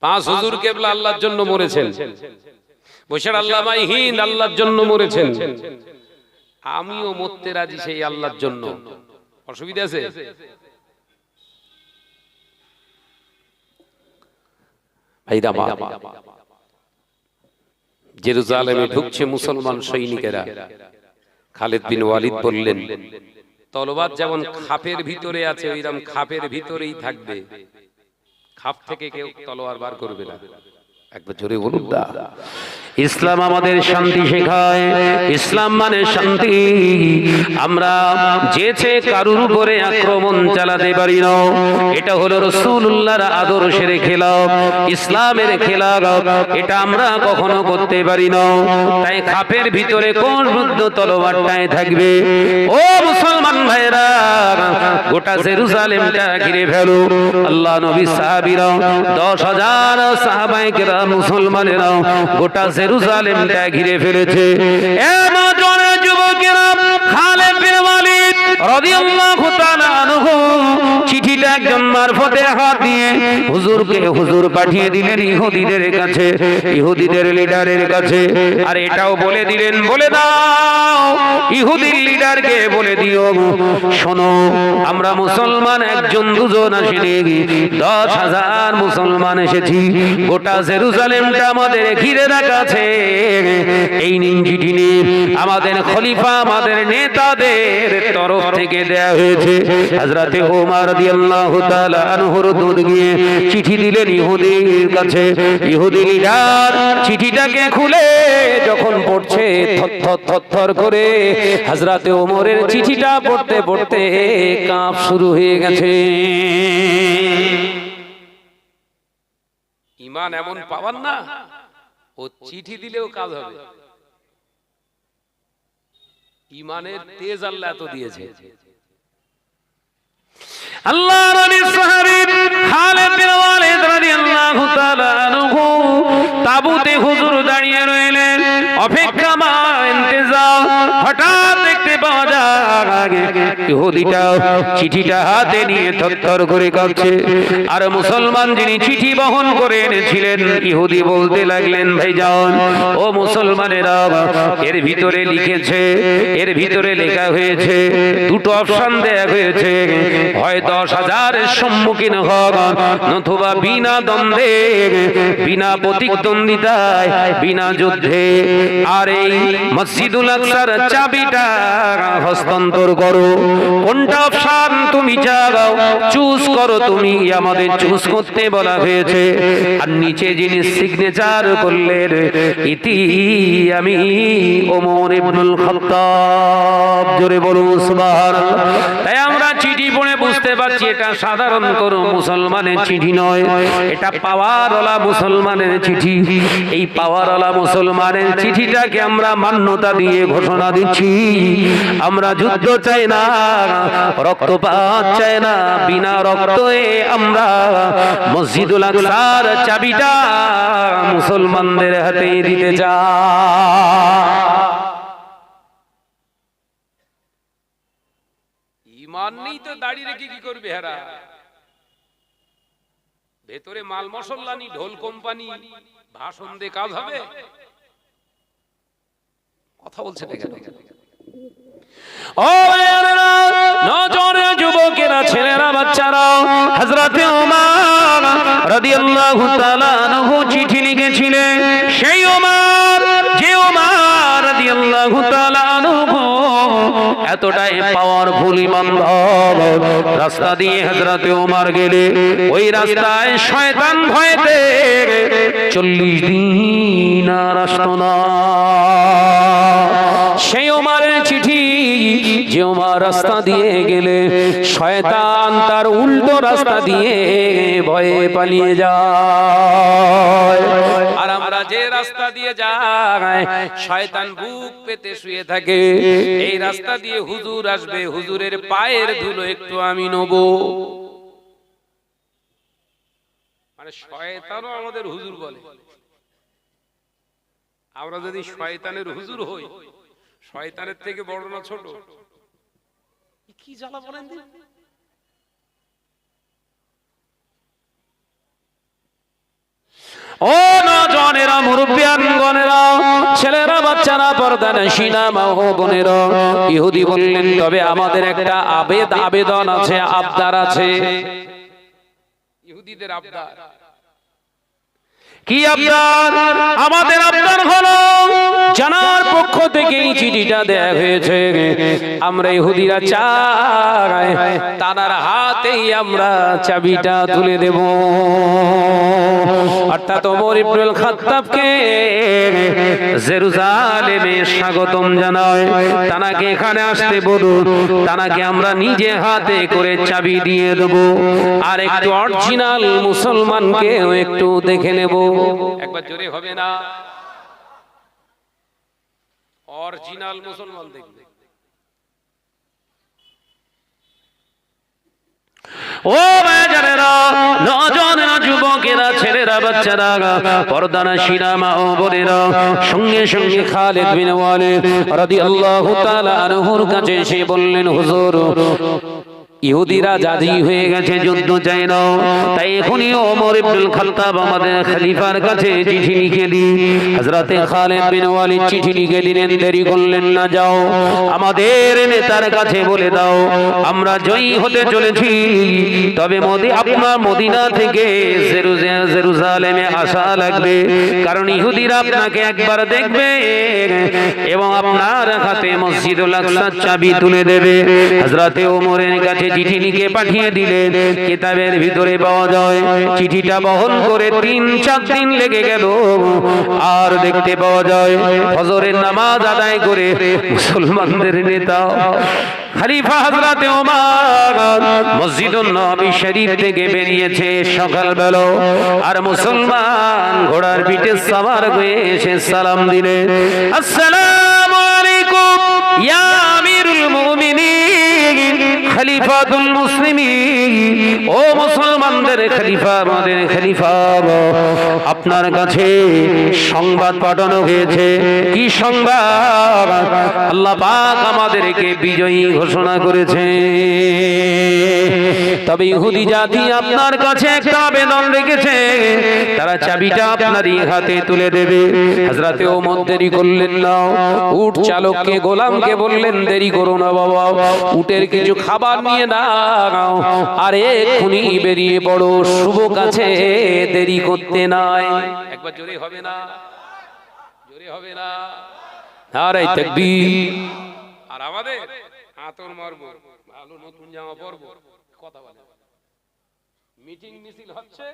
5 হুজুর কেবলা আল্লাহর জন্য মরেছেন, বৈশাখ আল্লামা হিন্দ আল্লাহর জন্য মরেছেন। আমিও মরতে রাজি সেই আল্লাহর জন্য। অসুবিধা আছে? ভাইরা মা, জেরুজালেমে ঢুকছে মুসলমান সৈনিকেরা। খালিদ বিন ওয়ালিদ বললেন, তলোয়ার যেমন খাপের ভিতরে আছে ওইরকম খাপের ভিতরেই থাকবে, খাপ থেকে কেউ তলোয়ার বার করবে না। একবার জোরে বলুন না।
ইসলাম আমাদের শান্তি শেখায়, ইসলাম মানে শান্তি। আমরা যেচে কারুর উপরে আক্রমণ চালাতে পারি না। এটা হলো রাসূলুল্লাহর আদর্শের খেলাফ, ইসলামের খেলাফ। এটা আমরা কখনো করতে পারি না। তাই খাপের ভিতরে কোন রুদ্ধ তলোয়ারটাই থাকবে। ও মুসলমান ভাইরা, গোটা জেরুজালেমটা ঘিরে ফেলো। আল্লাহ নবী সাহাবীরা 10,000 সাহাবায়ে কেরাম মুসলমানেরা গোটা জেরুজালেমটা ঘিরে ফেলেছে। এমন যুবকেরা খালিদ বিন ওয়ালিদ রাদিয়াল্লাহু তাআলা আনহু চিঠিটা একজন মারফতে হাত দিয়ে হুজুর পাঠিয়ে দিলেন ইহুদিদের কাছে, ইহুদিদের লিডারের কাছে। আর এটাও বলে দিলেন, বলে দাও ইহুদির লিডারকে বলে দিও, শোনো আমরা মুসলমান একজন দুজন আসিনি, 10,000 মুসলমান এসেছি। গোটা জেরুজালেমটা আমাদের ঘিরে রাখা আছে। এই নিন চিঠি নিন, আমাদের খলিফা আমাদের নেতাদের তরফ থেকে দেয়া হয়েছে। হযরতে ওমর রাদিয়াল্লাহু তাআলা আনহুর দূত গিয়ে চিঠি দিলেন ইহুদির কাছে। ইহুদি লিডার চিঠিটাকে খুলে যখন পড়ছে, থরথর করে হযরতে ওমরের চিঠিটা পড়তে পড়তে কাঁপ শুরু হয়ে গেছে।
ঈমান এমন পাওয়ার না, ও চিঠি দিলেও কাজ হবে। ঈমানের তেজ আল্লাহ এত দিয়েছে।
আল্লাহ নবীর সাহাবী খালিদ বিন ওয়ালিদ রাদিয়াল্লাহু তাআলা আনহু তাবুতে হুজুর দাঁড়িয়ে রইলেন, অপেক্ষা মা ইন্তজার। হঠাৎ দেখতে পাওয়া যায় ইহুদিটা চিঠিটা হাতে নিয়ে থরথর করে কাঁপছে। আর মুসলমান যিনি চিঠি বহন করে এনেছিলেন, ইহুদি বলতে লাগলেন, ভাইজান ও মুসলমানেরা, এর ভিতরে লিখেছে, এর ভিতরে লেখা হয়েছে, দুটো অপশন দেয়া হয়েছে, হয় 10,000 সম্মুখীন হন, অথবা বিনা দ্বন্দ্বে, বিনা প্রতিদ্বন্দ্বিতায়, বিনা যুদ্ধে। আর এই মসজিদুল আকসার চাবিটা হস্তান্তর করো। কোনটা অপশন তুমি চাও চুজ করো, তুমি আমাদের চুজ করতে বলা হয়েছে। আর নিচে যিনি সিগনেচার করলেন, ইতি আমি ওমর ইবনুল খাত্তাব। জোরে বলুন সুবহানাল্লাহ। তাই আমরা চিঠি পড়ে বুঝতে পারছি এটা সাধারণ কোনো মুসলমানের চিঠি নয়, এটা পাওয়ারওয়ালা মুসলমানের চিঠি। এই পাওয়ারওয়ালা মুসলমানের চিঠিটাকে আমরা মান্যতা দিয়ে ঘোষণা দিচ্ছি, আমরা যুদ্ধ চাই না, রক্তপাত চাই না, বিনা রক্তে আমরা মসজিদুল আকসার চাবিটা মুসলমানদের হাতে দিতে চাই।
ঈমান নেই তো দাঁড়িয়ে রেখে কি করবে হেরা? ভেতরে মাল মশলা নি, ঢোল কোম্পানি, ভাষণ দিয়ে কাজ হবে? কথা বলছে না কেন?
ও নজর যুবকেরা, ছেলেরা, বাচ্চারা, হযরতে ওমর রাদিয়াল্লাহু তাআলা আনহু চিঠি লিখেছিলেন। সেই ওমর, যে ওমর রাদিয়াল্লাহু তাআলা আনহু এতটাই পাওয়ারফুল ইমানদার, রাস্তা দিয়ে হযরতে ওমর গেলে ওই রাস্তায় শয়তান ভয়তে 40 দিন আর আসতো না। সেই ওমরের চিঠি, যে ওমর রাস্তা দিয়ে গেলে শয়তান তার উল্টো রাস্তা দিয়ে ভয়ে পালিয়ে যায়।
আর আমরা যে রাস্তা দিয়ে যাই, শয়তান বুক পেতে শুয়ে থাকে। এই রাস্তা দিয়ে হুজুর আসবে, হুজুরের পায়ের ধুলো একটু আমি নেব। মানে শয়তানও আমাদের হুজুর বলে। আমরা যদি শয়তানের হুজুর হই, শয়তানের থেকে বড় না ছোট? কি জ্বালা বলেন দিন।
ও নজনেরা, মুরব্বিয়ানগণেরা, ছেলেরা, বাচ্চারা, পর্দানশীনা মা ও বোনেরা, ইহুদি বললেন তবে আমাদের একটা আবেদন আছে, আবদার আছে।
ইহুদিদের আবদার
কি আবদার? আমাদের আবদার হলো জানার পক্ষ থেকে এই চিঠিটা দেয়া হয়েছে, আমরা ইহুদিরা চাই তার হাতেই আমরা চাবিটা তুলে দেব। অর্থাৎ ওমর ইবনুল খাত্তাবকে জেরুজালেমে স্বাগতম জানায়, তানাকে এখানে আসতে বলুন, তানাকে আমরা নিজে হাতে করে চাবি দিয়ে দেব, আর একটু অরিজিনাল মুসলমানকেও একটু দেখে নেব।
একবার জোরে হবে না? অরিজিনাল মুসলমান দেখবে।
ও বাজারেরা, নজনেরা, যুবকেরা, ছেলেরা, বাচ্চারা, পর্দানশীনা মা ও বোনেরা, সঙ্গে সঙ্গে খালিদ বিন ওয়ালিদ রাদিয়াল্লাহু তাআলা আনহুর কাছে এসে বললেন, হুজুর, ইহুদিরা জাজি হয়ে গেছে, যুদ্ধ চায় না, তাই এখনই ওমর ইবনুল খাত্তাব আমাদের খলিফার কাছে চিঠি লিখে দিন। হযরতে খালিদ বিন ওয়ালিদ চিঠি লিখে দিলেন, দেরি করলেন না, যাও আমাদের নেতার কাছে বলে দাও আমরা জয়ী হতে চলেছি, তবে আপনার মদিনা থেকে জেরুজালেমে আসা লাগবে, কারণ ইহুদিরা আপনাকে একবার দেখবে এবং আপনার হাতে মসজিদুল আকসার চাবি তুলে দেবে। হযরতে ওমরের কাছে চিঠি লিখে পাঠিয়ে দিলেন। কিতাবের ভিতরে পাওয়া যায় চিঠিটা বহন করে 3-4 দিন লেগে গেল, আর দেখতে পাওয়া যায় ফজরের নামাজ আদায় করে মুসলমানদের নেতা খলিফা হযরতে ওমর মসজিদুন নববী শরীফ থেকে বেরিয়েছে সকালবেলা, আর মুসলমান ঘোড়ার পিঠে সওয়ার হয়ে এসে সালাম দিলেন, আসসালামু আলাইকুম ইয়া আমিরুল মুমিনিন খলিফাতুল মুসলিমিন। ও মুসলমানদের খলিফা, আমাদের খলিফা, আপনার কাছে সংবাদ পাঠানো হয়েছে। কি সংবাদ? আল্লাহ পাক আমাদেরকে বিজয়ী ঘোষণা করেছে, তবে ইহুদি জাতি আপনার কাছে একটা আবেদন রেখেছে, তারা চাবিটা আপনারই হাতে তুলে দেবে। হযরতে ওমর দেরি করলেন না, উট চালককে, গোলামকে বললেন, দেরি করো না বাবা, উটের কিছু খাবার নিয়ে নাও, আর এক্ষুনি বেরিয়ে পড়ো, শুভ কাছে দেরি করতে নাই।
একবার জোরে হবে না? জোরে হবে না?
নারে তাকবীর।
আর আমাদের আতর মারবো, ভালো নতুন জামা পরবো, কথা বলে মিটিং মিছিল হচ্ছে,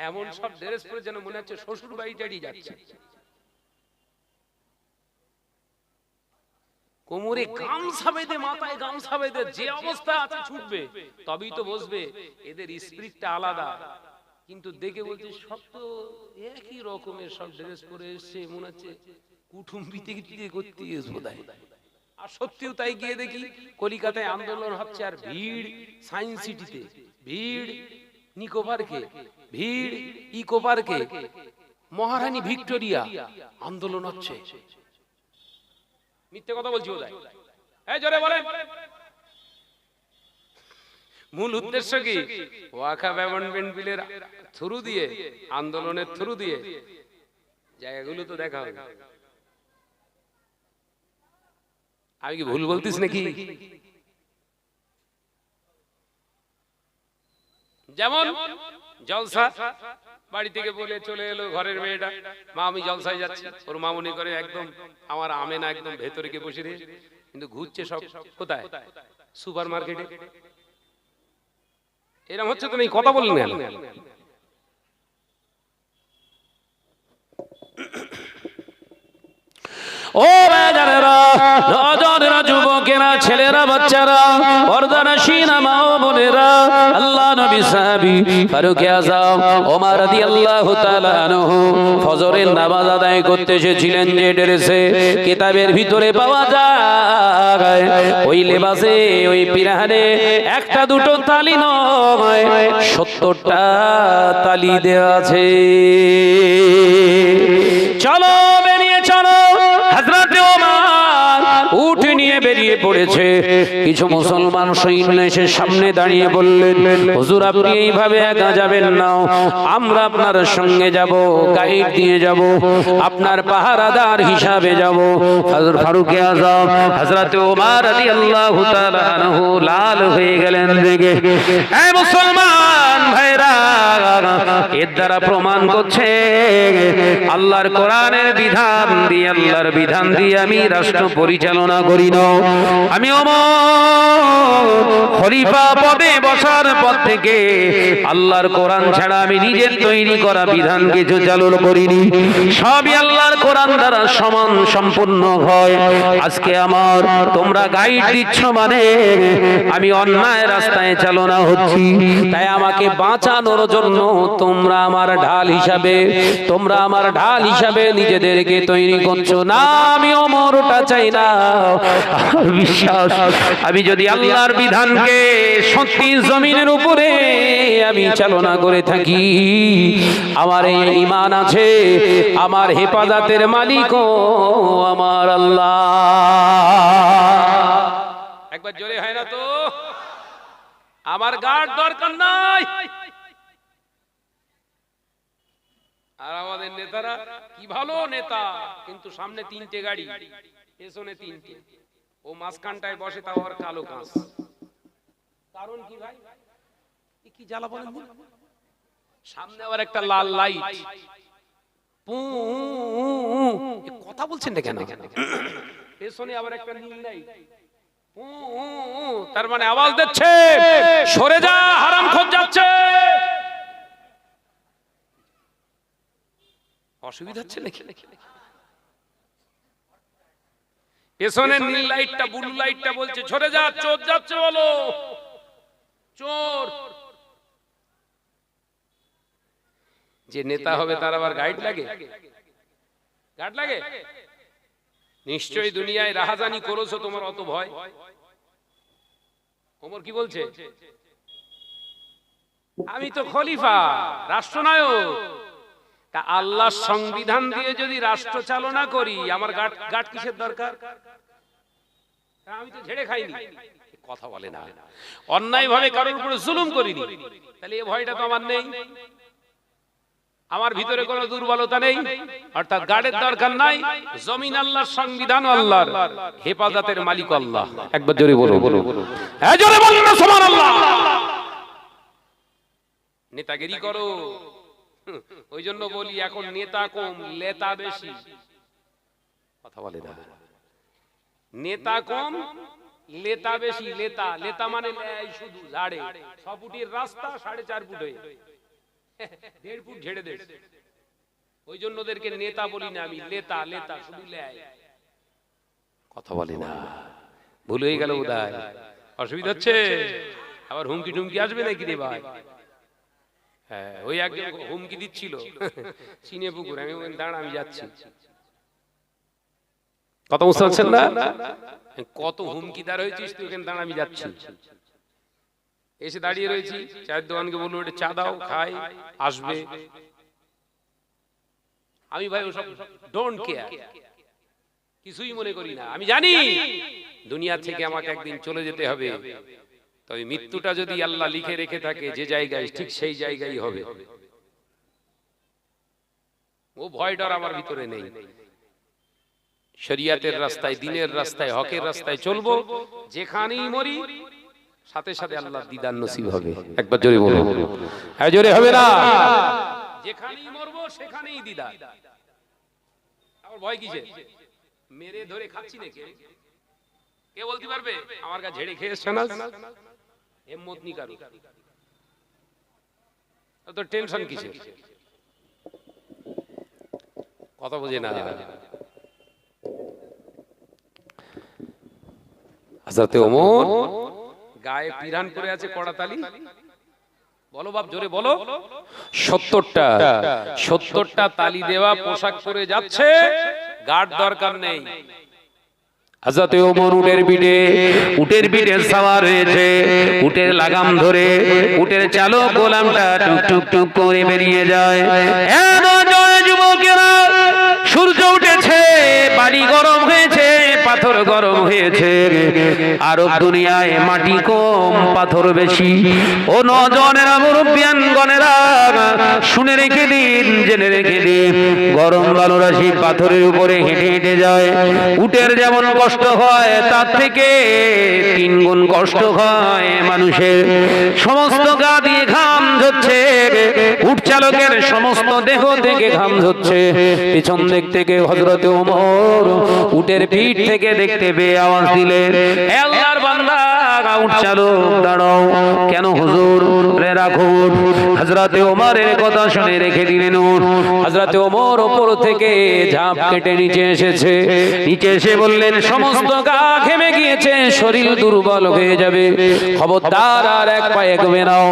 এমন সব ড্রেস পরে যেন মনে হচ্ছে শ্বশুর বাড়ি টাড়ি যাচ্ছে। কোমরে গামছা বেঁধে, মাথায় গামছা বেঁধে যে অবস্থা আছে ছুটবে, তবেই তো বসবে। এদের স্পিরিটটা আলাদা, কিন্তু দেখে বলছে সব তো একই রকমের সব ড্রেস পরে এসছে, মনে হচ্ছে কুটুম্বিতে করতে গিয়েছে বোধহয়। আর সত্যিও তাই, গিয়ে দেখি কলিকাতায় আন্দোলন হচ্ছে, আর ভিড় সায়েন্স সিটিতে, ভিড় নিকো পার্কে, ভিড় ইকো পার্কে, মহারানী ভিক্টোরিয়া, আন্দোলন হচ্ছে। মিথ্যে কথা বলছি বোধহয়? এই জোরে বলেন। মূল উদ্দেশ্য কি? ওয়াকাফ অ্যামেন্ডমেন্ট বিলের থ্রু দিয়ে, আন্দোলনের থ্রু দিয়ে জায়গাগুলো তো দেখা হবে। আমি কি ভুল বলতিস নাকি? যেমন জলসা, বাড়ি থেকে বলে চলে এলো ঘরের মেয়েটা, মা আমি জলসায় যাচ্ছি, ওর মা মনে করে একদম আমার আমেনা একদম ভেতরে গিয়ে বসে রয়েছে, কিন্তু ঘুরছে সব কোথায়? সুপার মার্কেটে। এরকম হচ্ছে তো নেই, কথা বললেন না।
ও বাজারেরা, নজনেরা, যুবকেরা, ছেলেরা, বাচ্চারা, পর্দানশীনা মা ও বোনেরা, আল্লাহ নবী সাহাবী ফারুক আযম ওমর রাদিয়াল্লাহু তাআলা আনহু ফজরের নামাজ আদায় করতে এসেছিলেন যে ড্রেসে কিতাবের ভিতরে পাওয়া যায়, ওই লেবাসে, ওই পিরানে একটা দুটো তালি নয়, 70টা তালি দেওয়া আছে। চলো বেরিয়ে চলো। হযরতে ওমর উট নিয়ে বেরিয়ে বেরিয়ে পড়েছে। কিছু মুসলমান সৈন্য এসে সামনে দাঁড়িয়ে বললেন, হুজুর আপনি এইভাবে একা যাবেন না, আমরা আপনার সঙ্গে যাব, গাইড দিয়ে যাব, আপনার পাহারাদার হিসাবে যাব। হযরত ফারুক আযম হযরত ওমর রাদিয়াল্লাহু তাআলা আনহু লাল হয়ে গেলেন রেগে। এই মুসলমান ভাইরা, এর দ্বারা প্রমাণ করছে আল্লাহর কোরআনের বিধান দিয়ে, আল্লাহর বিধান দিয়ে আমি রাষ্ট্র পরিচালনা করি না। আমি ওমর খলিফা পদে বসার পর থেকে আল্লাহর কোরআন ছাড়া আমি নিজের তৈরি করা বিধান কিছু চালু করিনি। সবই আল্লাহর কোরআন দ্বারা সমান সম্পূর্ণ হয়। আজকে আমার তোমরা গাইড দিচ্ছ মানে আমি অন্যায় রাস্তায় চালনা হচ্ছি, তাই আমাকে বাঁচানোর জন্য তোমরা আমার ঢাল হিসাবে নিজেদেরকে তৈরি করছো না। আমি ওমর ওটা চাই না। বিশ্বাস, আমি যদি আল্লাহর বিধানকে সত্যি জমিনের উপরে আমি চালনা করে থাকি, আমার এই ঈমান আছে, আমার হেফাজতের মালিকও আমার আল্লাহ।
একবার জোরে হয় না তো? আমার গার্ড দরকার নাই। আর আমাদের নেতারা কি ভালো নেতা, কিন্তু সামনে 3টে গাড়ি, পেছনে 3টে, ও মাঝখানটায় বসে, তাও আর কালো কাঁচ। কারণ কি ভাই? কি জ্বালা বলেন? সামনে আবার একটা লাল লাইট, কথা বলছেন না কেন? পেছনে আবার একটা নীল লাইট, তার মানে আওয়াজ দিচ্ছে সরে যা, হারামখোর যাচ্ছে। অসুবিধা হচ্ছে নাকি? পেছনের নীল লাইটটা, ব্লু লাইটটা বলছে সরে যা, চোর যাচ্ছে, বলো চোর। যে নেতা হবে তার আবার গাইড লাগে? গার্ড লাগে? নিশ্চয়ই দুনিয়ায় রাহাজানি করেছো, তোমার অত ভয়। ওমর কি বলছে? আমি তো খলিফা, রাষ্ট্রনায়ক, তা আল্লাহর সংবিধান দিয়ে যদি রাষ্ট্র চালনা করি, আমার গার্ড কিসের দরকার? আমি তো ঝেড়ে খাইনি। কথা বলে না। অন্যায় ভাবে কারোর উপরে জুলুম করিনি, তাহলে এই ভয়টা তো আমার নেই। আমার ভিতরে কোনো দুর্বলতা নেই, অর্থাৎ গার্ডের দরকার নাই। জমিন আল্লাহর, সংবিধান আল্লাহর, হেফাজতের মালিক আল্লাহ। একবার জোরে বলো, হ্যাঁ জোরে বলো না সুবহানাল্লাহ। নেতাগিরি করো, ওই জন্য বলি এখন নেতা কম, লেতা বেশি। কথা বলে না। নেতা কম, লেতা বেশি। লেতা মানে শুধু ঝাড়ে। 6 ফুটের রাস্তা 4.5 ফুট হয়ে 1.5 ফুট ঝেড়ে দে। ওই জন্য ওদেরকে নেতা বলি না আমি, লেতা শুধু লেয়। কথা বলে না, ভুল হয়ে গেল বোধহয়। অসুবিধা হচ্ছে? আবার হুমকি টুমকি আসবে নাকি রে ভাই? হ্যাঁ, ওই একজন হুমকি দিচ্ছিল চিনে পুকুর, আমি দাঁড়া, আমি যাচ্ছি। কত বুঝতে পারছেন না? কত হুমকিদার হয়েছিস তুই, ওখানে দাঁড়া, আমি যাচ্ছি। এসে দাঁড়িয়ে রয়েছি, চায়ের দোকানকে বললো এটা চা দাও, খাই, আসবে। আমি ভাই ওসব ডোন্ট কেয়ার, কিছুই মনে করি না। আমি জানি দুনিয়া থেকে আমাকে একদিন চলে যেতে হবে, তবে মৃত্যুটা যদি আল্লাহ লিখে রেখে থাকে যে জায়গায়, ঠিক সেই জায়গায় হবে। ও ভয় ডর আমার ভিতরে নেই। শরিয়াতের রাস্তায়, দিনের রাস্তায়, হকের রাস্তায় চলবো। যেখানেই মরি সাথে সাথে আল্লাহর দিদার নসিব হবে। একবার জোরে বলো, হ্যাঁ জোরে হবে না? যেখানেই মরবো সেখানেই দিদার। আমার ভয় কিসে? মেরে ধরে খাচ্ছি নাকি? কে বলতে পারবে আমার কাছে ঝেড়ে খেয়েছে না? হিম্মত নি কারো, তো টেনশন কিসে? কথা বুঝে না। হযরত ওমর গায়ে পিরান পরে আছে, কড়াতালি। বলো বাপ, জোরে বলো। 70টা তালি দেওয়া পোশাক পরে যাচ্ছে, গার্ড দরকার নেই।
হযরত ওমর উটের পিঠে সওয়ার হয়েছে, উটের লাগাম ধরে উটের চালক গোলামটা টুক টুক করে বেরিয়ে যায়। যুবকেরা, সূর্য উঠেছে, বাড়ি গরম হয়েছে, পাথর গরম হয়েছে, আরব দুনিয়ায় মাটি কম পাথর বেশি। ও নজনেরা মুরব্বিয়ান গণেরা, শুনে রেখে দিন, জেনে রেখে দিন, গরম বালুরা সেই পাথরের উপরে হেঁটে হেঁটে যায়। উটের যেমন কষ্ট হয় তার থেকে 3 গুণ কষ্ট হয় মানুষের। সমস্ত গা দিয়ে ঘাম ঝরছে, উট চালকের সমস্ত দেহ থেকে ঘাম ঝরছে। পিছন দিক থেকে হযরত ওমর উটের পিঠ থেকে দেখতে পেয়ে আওয়াজ দিলেন, হে আল্লাহর বান্দা, উট চালক দাঁড়াও। কেন হুজুর? রে রাখুন। হযরত ওমরের কথা শুনে রেখে দিলেন উট। হযরত ওমর উপর থেকে ঝাঁপ কেটে নিচে এসেছে। নিচে এসে বললেন, সমস্ত গা ঘেমে গিয়েছে, শরীর দুর্বল হয়ে যাবে, খবরদার আর এক পা এগোবে নাও।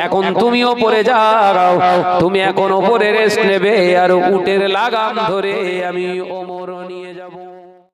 এখন তুমি ওপরে যাও, তুমি এখন ওপরে রেস্ট নেবে, আর উটের লাগাম ধরে আমি ওমর নিয়ে যাব।